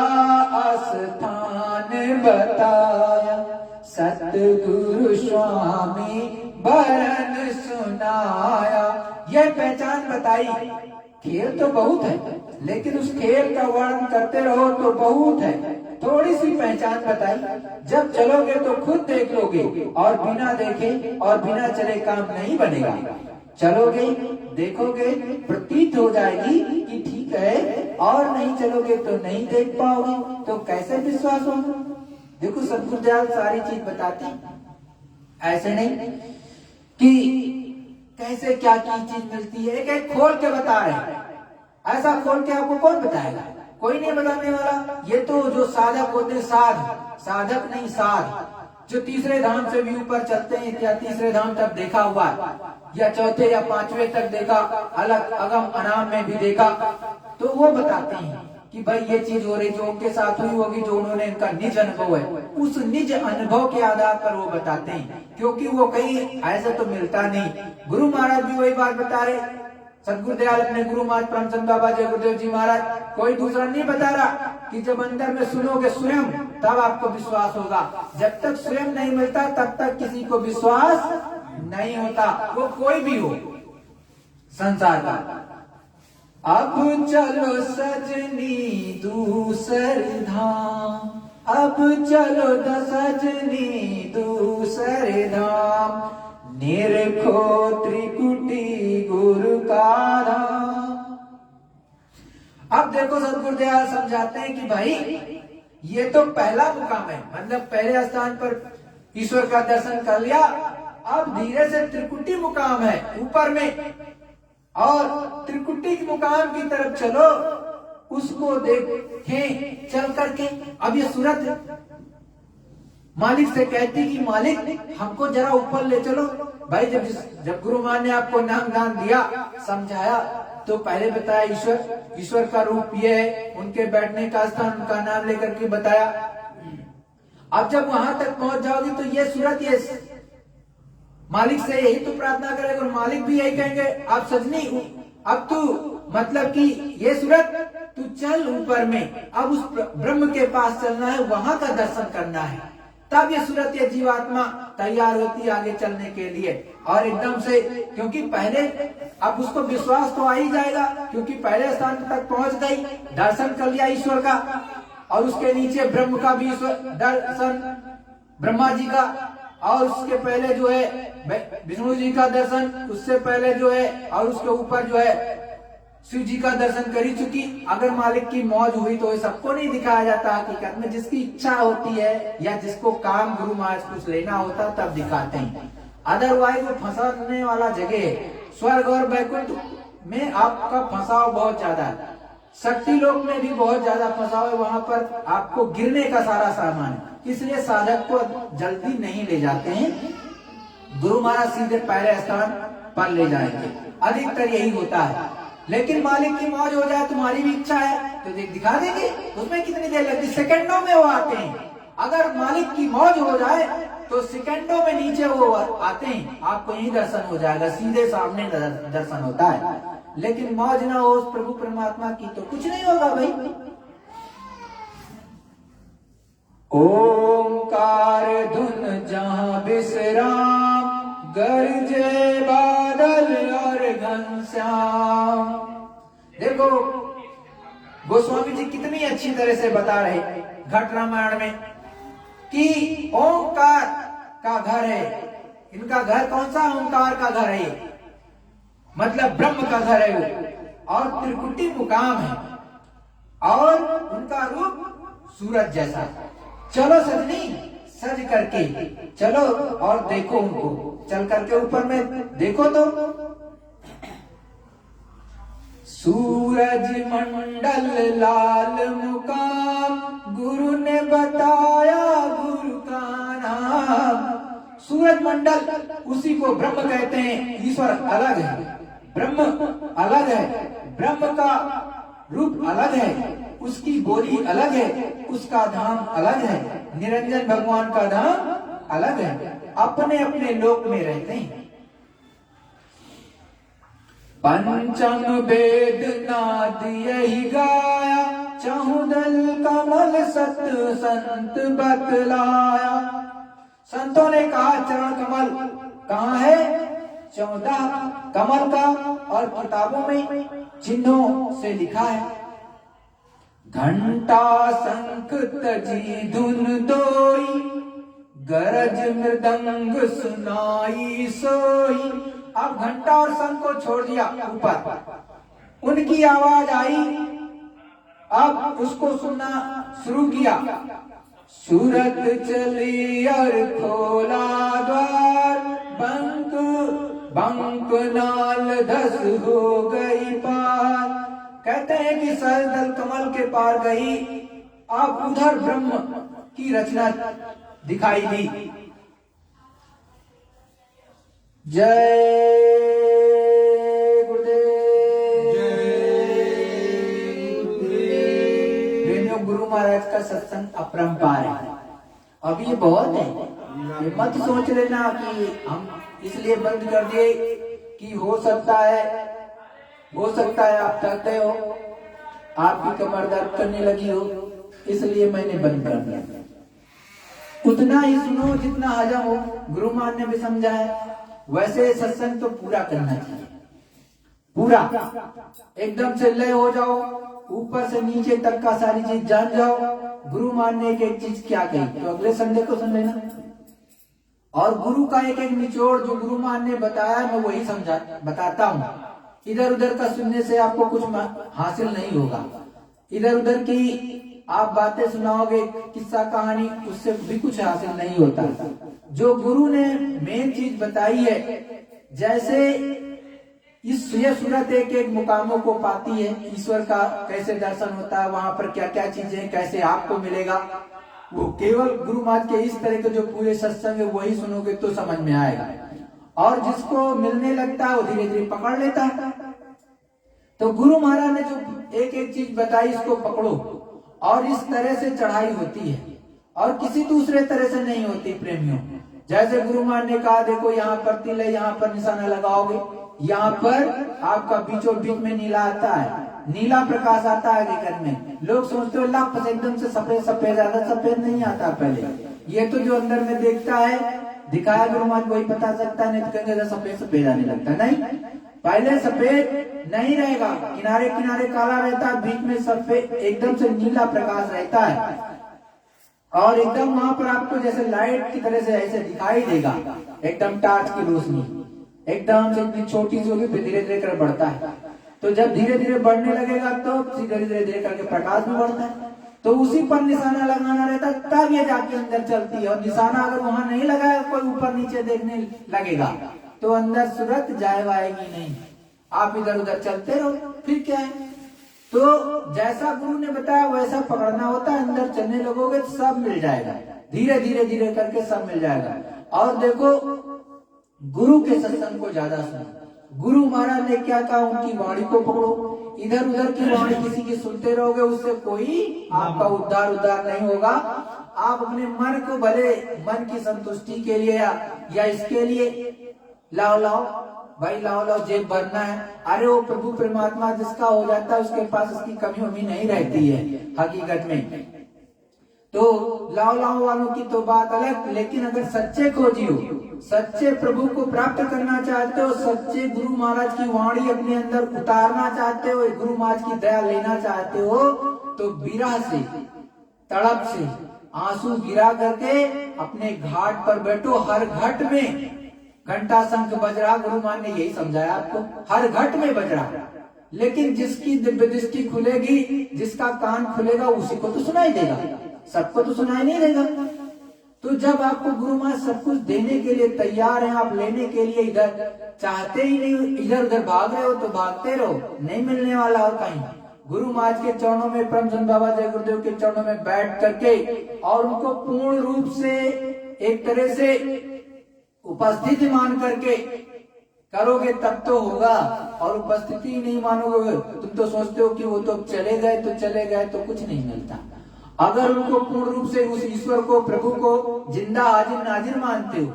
स्थान बताया, सतगुरु स्वामी बरन सुनाया। यह पहचान बताई। खेल तो बहुत है, लेकिन उस खेल का वर्णन करते रहो तो बहुत है। थोड़ी सी पहचान बताई, जब चलोगे तो खुद देख लोगे, और बिना देखे और बिना चले काम नहीं बनेगा। चलोगे, देखोगे, प्रतीत हो जाएगी कि ठीक है, और नहीं चलोगे तो नहीं देख पाओगे, तो कैसे विश्वास होगा। देखो सतगुरुदयाल सारी चीज बताती, ऐसे नहीं कि कैसे क्या की चीज मिलती है, एक एक खोल के बता रहे हैं। ऐसा खोल के आपको कौन बताएगा, कोई नहीं बताने वाला। ये तो जो साधक होते, साधक नहीं साध, जो तीसरे धाम से भी ऊपर चलते हैं, या तीसरे धाम तक देखा हुआ, या चौथे या पांचवे तक देखा, अलग अगम अनाम में भी देखा, तो वो बताते हैं कि भाई ये चीज हो रही, जो उनके साथ हुई होगी, जो उन्होंने इनका निज अनुभव है, उस निज अनुभव के आधार पर वो बताते हैं, क्योंकि वो कहीं ऐसे तो मिलता नहीं। गुरु महाराज भी वही बात बता रहे, सतगुरुदयाल अपने गुरु महाराज परमचंद बाबा जय गुरुदेव जी महाराज, कोई दूसरा नहीं बता रहा कि जब अंदर में सुनोगे स्वयं तब आपको विश्वास होगा। जब तक स्वयं नहीं मिलता तब तक किसी को विश्वास नहीं होता, वो कोई भी हो संसार का। अब चलो सजनी दूसर धाम, अब चलो सजनी दूसर धाम, निरखो त्रिकुटी गुरु का धाम। अब देखो सतगुरुदयाल समझाते हैं कि भाई ये तो पहला मुकाम है, मतलब पहले स्थान पर ईश्वर का दर्शन कर लिया, अब धीरे से त्रिकुटी मुकाम है ऊपर में, और त्रिकुटी के मुकाम की तरफ चलो, उसको देखें चल करके। अब ये सूरत मालिक से कहती कि मालिक हमको जरा ऊपर ले चलो। भाई जब गुरु महाराज ने आपको नाम दान दिया, समझाया, तो पहले बताया ईश्वर का रूप ये है, उनके बैठने का स्थान, उनका नाम लेकर के बताया। अब जब वहां तक पहुंच जाओगी तो ये सूरत, ये मालिक से यही तो प्रार्थना करेगा, और मालिक भी यही कहेंगे, आप सजनी अब तू, मतलब कि ये सूरत तू चल ऊपर में, अब उस ब्रह्म के पास चलना है, वहां का दर्शन करना है। तब ये सूरत, ये जीवात्मा तैयार होती है आगे चलने के लिए। और एकदम से, क्योंकि पहले अब उसको विश्वास तो आ ही जाएगा, क्योंकि पहले स्थान तक पहुंच गई, दर्शन कर लिया ईश्वर का, और उसके नीचे ब्रह्म का भी दर्शन, ब्रह्मा जी का, और उसके पहले जो है विष्णु जी का दर्शन, उससे पहले जो है, और उसके ऊपर जो है शिव जी का दर्शन कर ही चुकी। अगर मालिक की मौज हुई तो ये सबको नहीं दिखाया जाता, हकीकत में जिसकी इच्छा होती है या जिसको काम गुरु महाराज कुछ लेना होता तब दिखाते हैं। अदरवाइज वो फंसाने वाला जगह है। स्वर्ग और वैकुंठ में आपका फंसाव बहुत ज्यादा है, शक्ति लोक में भी बहुत ज्यादा फंसाव है, वहां पर आपको गिरने का सारा सामान है। इसलिए साधक को जल्दी नहीं ले जाते हैं, गुरु महाराज सीधे पहले स्थान पर ले जाएंगे, अधिकतर यही होता है। लेकिन मालिक की मौज हो जाए, तुम्हारी भी इच्छा है तो दिखा देंगे, उसमें कितनी देर लगती, सेकंडों में वो आते हैं। अगर मालिक की मौज हो जाए तो सेकंडों में नीचे वो आते हैं, आपको यही दर्शन हो जाएगा, सीधे सामने दर्शन होता है। लेकिन मौज ना हो उस प्रभु परमात्मा की तो कुछ नहीं होगा भाई। ओंकार धुन जहां विश्राम, गरजे बादल और घनश्याम। देखो गोस्वामी जी कितनी अच्छी तरह से बता रहे घट रामायण में कि ओंकार का घर है, इनका घर कौन सा, ओंकार का घर है, मतलब ब्रह्म का घर है वो, और त्रिकुटी मुकाम है, और उनका रूप सूरज जैसा, चलो सजनी, सज करके चलो और देखो उनको, चल करके ऊपर में देखो तो सूरज मंडल लाल मुकाम, गुरु ने बताया गुरु का नाम। सूरज मंडल, उसी को ब्रह्म कहते हैं। ईश्वर अलग है, ब्रह्म अलग है, ब्रह्म का रूप अलग है, उसकी बोली अलग है, उसका धाम अलग है। निरंजन भगवान का धाम अलग है, अपने अपने लोक में रहते हैं। पंचम वेद नाद यही गाया, चहुदल कमल सत संत बतलाया। संतों ने कहा चरण कमल कहाँ है? 14 कमल का, और किताबों में चिन्हों से लिखा है। घंटा शंख तजी धुन दोई, गरज मृदंग सुनाई सोई। अब घंटा और शंख को छोड़ दिया ऊपर, उनकी आवाज आई, अब उसको सुनना शुरू किया। सूरत चली और खोला द्वार, बंक बंक नाल धस हो गई पार। कहते हैं कि सरदल कमल के पार गई, अब उधर ब्रह्म की रचना दिखाई दी। जय गुरुदेव। प्रेमियों, गुरु महाराज का सत्संग अपरंपार है। अब ये बहुत है, ये मत सोच लेना कि हम इसलिए बंद कर दिए कि हो सकता है आप कहते हो आपकी कमर दर्द करने लगी हो, इसलिए मैंने बंद कर दिया। उतना ही सुनो जितना हजम हो। गुरु महाराज ने भी समझाया। वैसे सत्संग तो पूरा करना चाहिए, पूरा एकदम से लय हो जाओ, ऊपर से नीचे तक का सारी चीज जान जाओ। गुरु महाराज ने एक चीज क्या कही तो अगले संडे को सुन लेना। और गुरु का एक निचोड़ जो गुरु महाराज ने बताया, मैं वही बताता हूँ। इधर उधर का सुनने से आपको कुछ हासिल नहीं होगा। इधर उधर की आप बातें सुनाओगे, किस्सा कहानी, उससे भी कुछ हासिल नहीं होता। जो गुरु ने मेन चीज बताई है, जैसे ये सूरत एक मुकामों को पाती है, ईश्वर का कैसे दर्शन होता है, वहां पर क्या क्या चीजें कैसे आपको मिलेगा, वो केवल गुरु महाराज के इस तरह के जो पूरे सत्संग है वही सुनोगे तो समझ में आएगा। और जिसको मिलने लगता है वो धीरे धीरे पकड़ लेता है। तो गुरु महाराज ने जो एक एक चीज बताई, इसको पकड़ो। और इस तरह से चढ़ाई होती है और किसी दूसरे तरह से नहीं होती प्रेमियों। जैसे गुरु महाराज ने कहा, देखो यहाँ पर तिल है, यहाँ पर निशाना लगाओगे, यहाँ पर आपका बीचों बीच में नीला आता है, नीला प्रकाश आता है आगे में। लोग सोचते हो लाभ एकदम से सफेद सफेद आता, सफेद नहीं आता पहले। ये तो जो अंदर में देखता है, दिखाया गुरु महाराज वही बता सकता है, नहीं तो कहेंगे सफेद सफेद आने लगता है। नहीं, पहले सफेद नहीं रहेगा, किनारे किनारे काला रहता है, बीच में सफेद एकदम से नीला प्रकाश रहता है। और एकदम वहां पर आपको जैसे लाइट की तरह से ऐसे दिखाई देगा, एकदम टार्च की रोशनी एकदम से इतनी छोटी सी होगी, फिर धीरे धीरे कर बढ़ता है। तो जब धीरे धीरे बढ़ने लगेगा तो धीरे धीरे करके प्रकाश भी बढ़ता है। तो उसी पर निशाना लगाना रहता है, तब ये जाके अंदर चलती है। और निशाना अगर वहां नहीं लगाया, कोई ऊपर नीचे देखने लगेगा तो अंदर सूरत जाएगी नहीं, आप इधर उधर चलते रहो, फिर क्या है। तो जैसा गुरु ने बताया वैसा पकड़ना होता है, अंदर चलने लगोगे तो सब मिल जाएगा, धीरे धीरे धीरे करके सब मिल जाएगा। और देखो, गुरु के सत्संग को ज्यादा सुनो। गुरु महाराज ने क्या कहा, उनकी वाणी को पकड़ो। इधर उधर की वाणी किसी की सुनते रहोगे, उससे कोई आपका उद्धार नहीं होगा। आप अपने मन को भले मन की संतुष्टि के लिए या इसके लिए लाओ भाई, लाओ जेब भरना है। अरे वो प्रभु परमात्मा जिसका हो जाता है, उसके पास उसकी कमी उम्मी नहीं रहती है हकीकत में। तो लाओ वालों की तो बात अलग, लेकिन अगर सच्चे खोजी हो, सच्चे प्रभु को प्राप्त करना चाहते हो, सच्चे गुरु महाराज की वाणी अपने अंदर उतारना चाहते हो, गुरु महाराज की दया लेना चाहते हो, तो विरह से, तड़प से आंसू गिरा करके अपने घाट पर बैठो। हर घट में घंटा शंख बज रहा, गुरु महाराज ने यही समझाया आपको, हर घट में बज रहा। लेकिन जिसकी दिव्य दृष्टि खुलेगी, जिसका कान खुलेगा, उसी को तो सुनाई देगा। सबको तो सुनाई नहीं देगा। तो जब आपको गुरु महाराज सब कुछ देने के लिए तैयार हैं, आप लेने के लिए इधर चाहते ही नहीं, इधर उधर भाग रहे हो तो भागते रहो, नहीं मिलने वाला और कहीं। गुरु महाराज के चरणों में, परमचंद बाबा जय गुरुदेव के चरणों में बैठ करके और उनको पूर्ण रूप से एक तरह से उपस्थित मान करके करोगे तब तो होगा, और उपस्थिति ही नहीं मानोगे, तुम तो सोचते हो कि वो तो चले गए तो कुछ नहीं मिलता। अगर उनको पूर्ण रूप से, उस ईश्वर को, प्रभु को जिंदा हाजिर नाजिर मानते हो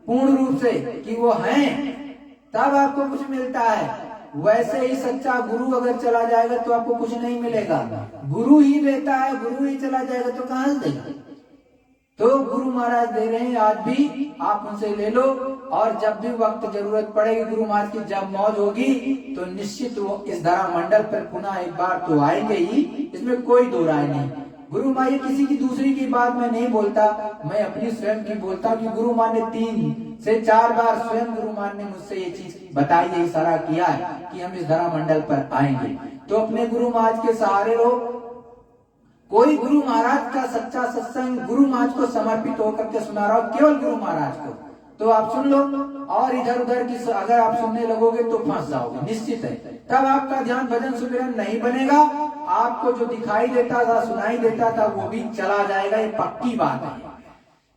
पूर्ण रूप से कि वो हैं, तब आपको कुछ मिलता है। वैसे ही सच्चा गुरु अगर चला जाएगा तो आपको कुछ नहीं मिलेगा। गुरु ही देता है, गुरु ही चला जाएगा तो कहां से देगा। तो गुरु महाराज दे रहे हैं, आज भी आप उनसे ले लो, और जब भी वक्त जरूरत पड़ेगी गुरु महाराज की, जब मौज होगी तो निश्चित वो इस धरा मंडल पर पुनः एक बार तो आएंगे ही, इसमें कोई दो राय नहीं। गुरु माँ ये किसी की दूसरी की बात मैं नहीं बोलता, मैं अपनी स्वयं की बोलता कि गुरु माँ ने 3 से 4 बार स्वयं गुरु माँ ने मुझसे ये चीज बताई है, इशारा किया है कि हम इस धरा मंडल पर आएंगे। तो अपने गुरु महाराज के सहारे रहो। कोई गुरु महाराज का सच्चा सत्संग गुरु महाराज को समर्पित होकर के सुना रहा हो, केवल गुरु महाराज को, तो आप सुन लो। और इधर उधर की अगर आप सुनने लगोगे तो फंस जाओगे, निश्चित है। तब आपका ध्यान भजन सुमिरन नहीं बनेगा, आपको जो दिखाई देता था, सुनाई देता था, वो भी चला जाएगा, ये पक्की बात है।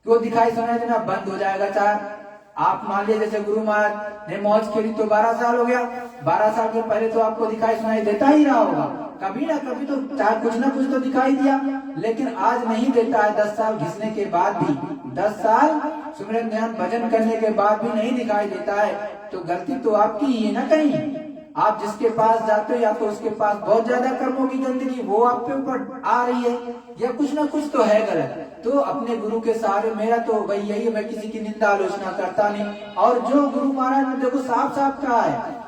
वो दिखाई सुनाई देना बंद हो जाएगा। चाहे आप मान लीजिए जैसे गुरु महाराज ने मौज खेली तो 12 साल हो गया, 12 साल के पहले तो आपको दिखाई सुनाई देता ही रहा होगा, कभी ना कभी तो चाहे कुछ ना कुछ तो दिखाई दिया, लेकिन आज नहीं देता है। 10 साल घिसने के बाद भी, 10 साल सुमिरन ध्यान भजन करने के बाद भी नहीं दिखाई देता है, तो गलती तो आपकी ही है ना। कहीं आप जिसके पास जाते हो या तो उसके पास बहुत ज्यादा कर्मों की गंदगी वो आप पे ऊपर आ रही है, या कुछ ना कुछ तो है गलत। तो अपने गुरु के सहारे, मेरा तो भाई यही, मैं किसी की निंदा आलोचना करता नहीं। और जो गुरु महाराज ने देखो साफ साफ कहा है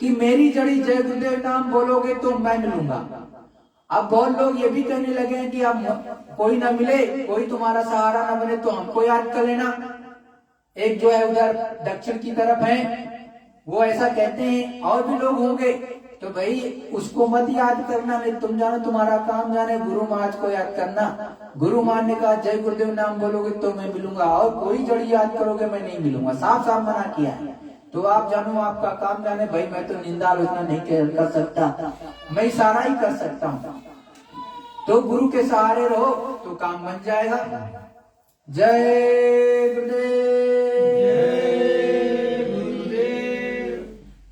कि मेरी जड़ी जय गुरुदेव नाम बोलोगे तो मैं मिलूंगा। अब बहुत लोग ये भी कहने लगे हैं कि अब कोई ना मिले, कोई तुम्हारा सहारा ना बने तो हमको याद कर लेना। एक जो है उधर दक्षिण की तरफ है, वो ऐसा कहते हैं, और भी लोग होंगे, तो भाई उसको मत याद करना, नहीं तुम जानो तुम्हारा काम जाने, गुरु महाराज को याद करना। गुरु महाराज ने कहा जय गुरुदेव नाम बोलोगे तो मैं मिलूंगा, और कोई जड़ी याद करोगे मैं नहीं मिलूंगा, साफ साफ मना किया है। तो आप जानो, आपका काम जाने। भाई मैं तो निंदा आलोचना नहीं कर सकता, मैं इशारा ही कर सकता हूँ। तो गुरु के सहारे रहो तो काम बन जाएगा। जय गुरुदेव।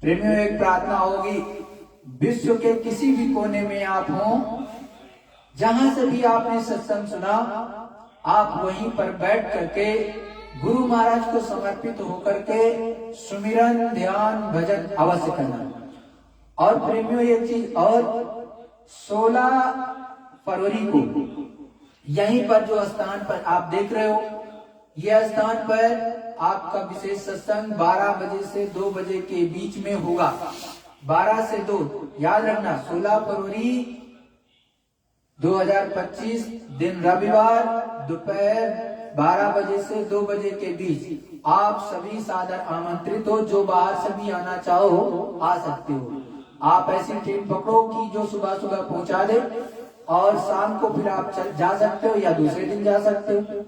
प्रेमियों, एक प्रार्थना होगी, विश्व के किसी भी कोने में आप हो, जहां से भी आपने सत्संग सुना, आप वहीं पर बैठ करके गुरु महाराज को समर्पित होकर के सुमिरन ध्यान भजन अवश्य करना। और प्रेमियों एक चीज और, 16 फरवरी को यहीं पर जो स्थान पर आप देख रहे हो, यह स्थान पर आपका विशेष सत्संग 12 बजे से 2 बजे के बीच में होगा। 12 से 2 याद रखना, 16 फरवरी 2025 दिन रविवार, दोपहर 12 बजे से 2 बजे के बीच। आप सभी सादर आमंत्रित हो, जो बाहर से भी आना चाहो आ सकते हो। आप ऐसी ट्रेन पकड़ो कि जो सुबह सुबह पहुंचा दे, और शाम को फिर आप जा सकते हो या दूसरे दिन जा सकते हो,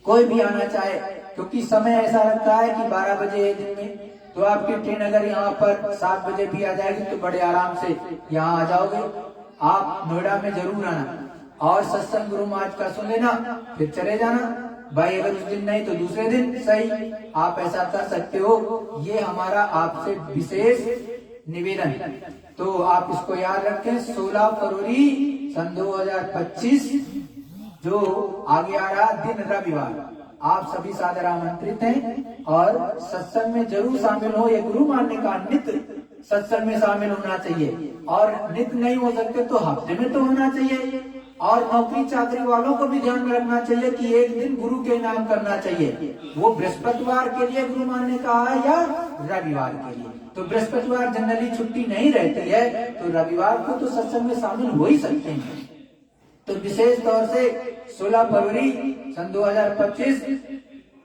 कोई भी आना चाहे, क्योंकि समय ऐसा लगता है कि 12 बजे है दिन में, तो आपकी ट्रेन अगर यहाँ पर 7 बजे भी आ जाएगी तो बड़े आराम से यहाँ आ जाओगे। आप नोएडा में जरूर आना, और सत्संग गुरु महाराज का सुन लेना, फिर चले जाना। भाई अगर उस दिन नहीं तो दूसरे दिन सही, आप ऐसा कर सकते हो। ये हमारा आपसे विशेष निवेदन, तो आप इसको याद रखें। 16 फरवरी सन 2025 जो आगे आ रहा दिन रविवार, आप सभी सादर आमंत्रित हैं, और सत्संग में जरूर शामिल हो। ये गुरु मानने का नित्य सत्संग में शामिल होना चाहिए, और नित्य नहीं हो सकते तो हफ्ते में तो होना चाहिए। और नौकरी चाकरी वालों को भी ध्यान में रखना चाहिए कि एक दिन गुरु के नाम करना चाहिए। वो बृहस्पतिवार के लिए गुरु मान ने कहा है या रविवार के लिए। तो बृहस्पतिवार जनरली छुट्टी नहीं रहती है, तो रविवार को तो सत्संग में शामिल हो ही सकते हैं। तो विशेष तौर से 16 फरवरी सन 2025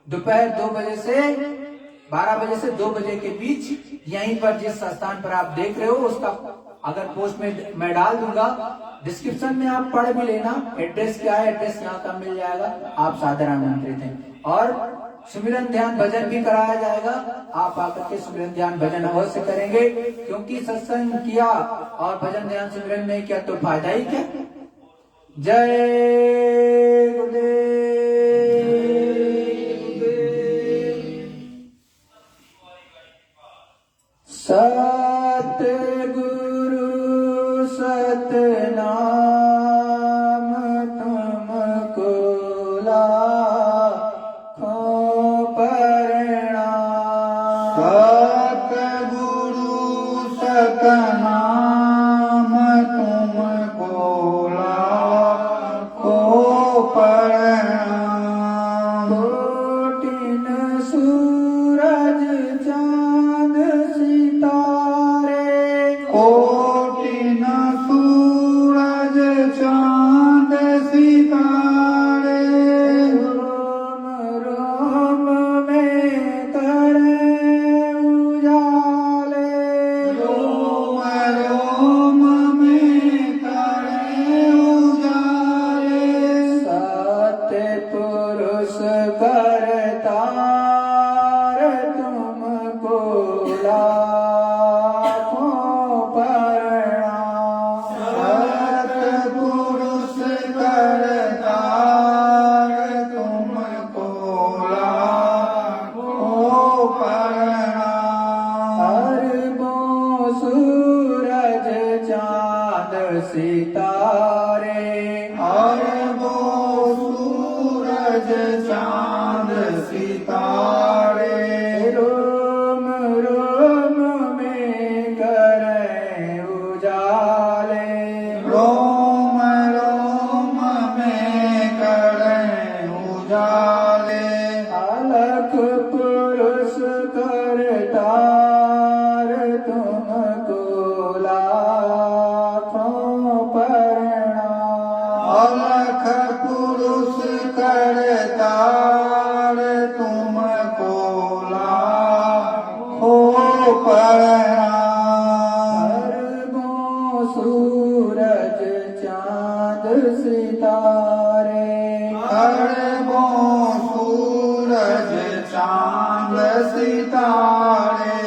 दोपहर 2 बजे से 12 बजे से 2 बजे के बीच, यहीं पर जिस स्थान पर आप देख रहे हो उसका अगर पोस्ट में मैं डाल दूंगा, डिस्क्रिप्शन में आप पढ़ भी लेना। एड्रेस क्या है, एड्रेस यहाँ का मिल जाएगा। आप सादर आमंत्रित हैं। और सुमिरन ध्यान भजन भी कराया जाएगा। आप आकर के सुमिरन ध्यान भजन अवश्य करेंगे, क्योंकि सत्संग किया और भजन ध्यान सुमिरन नहीं किया तो फायदा ही क्या। जय गुरुदेव। सतगुरु सतनाम तुमको लाखों प्रणाम। सतगुरु सतनाम तुमको लाखों प्रणाम। कोटिन सूरज चांद सितारे, कोटिन सूरज चांद सितारे, रोम रोम में करे उजाले। रोम रोम में करे उजाले। सत्य पुरुष करतार तुमको लाखों प्रणाम। सतपुरुष करतार तुमको लाखों प्रणाम। अरबों सूरज चांद सितारे, अरबों सूरज चांद सितारे, रोम रोम में करें उजाले। रोम रोम में करें उजाले। अलख पुरुष करतार तुमको लाखों प्रणाम। अलख पुरुष करतार तुमको लाखों प्रणाम। अरबों सूरज चांद सितारे, अरबों सूरज चांद सितारे,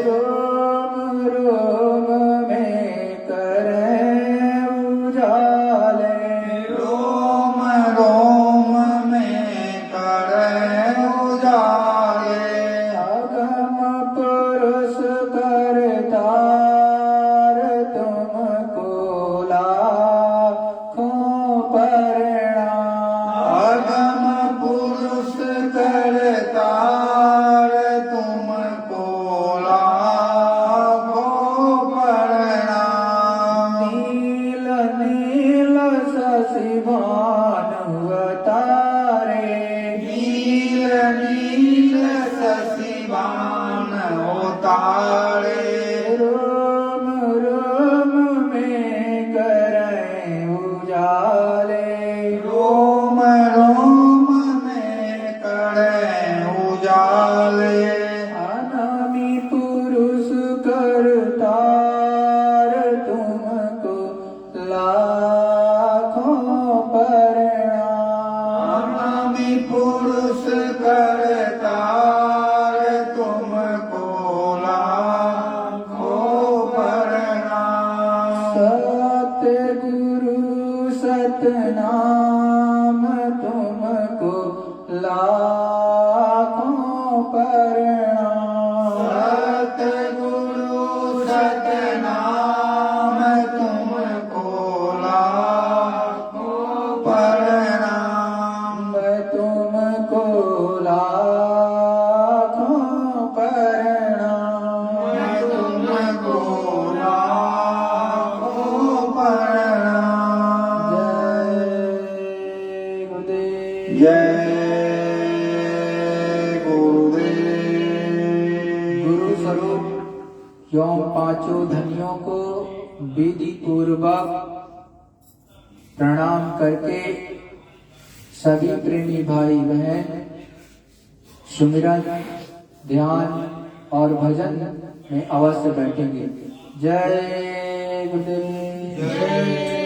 रोम रोम में करें उजाले। रोम रोम में करें उजाले। अगम पुरुष करतार तुमको लाखों प्रणाम। अगम पुरुष करतार तुमको लाखों प्रणाम। नील नील शशिभान अवतारे, नील नील शशिबान उतारे, रोम रोम में करें उजाले। रोम रोम में करें उजाले। अनामी पुरुष करतार तुमको लाखों प्रणाम। अनामि पुरुष करतार तुमको लाखों प्रणाम। सतगुरु सतनाम तुमको लाखों प्रणाम। सतगुरु सतनाम तुमको लाखों प्रणाम। तुमको लाखों प्रणाम। तुमको लाखों प्रणाम। जय गुरुदेव। जय गुरुदेव। गुरु स्वरूप एवं पांचों धनियों को विधि पूर्वक प्रणाम करके सभी प्रेमी भाई बहन सुमिरन ध्यान और भजन में अवश्य बैठेंगे। जय गुरुदेव। जय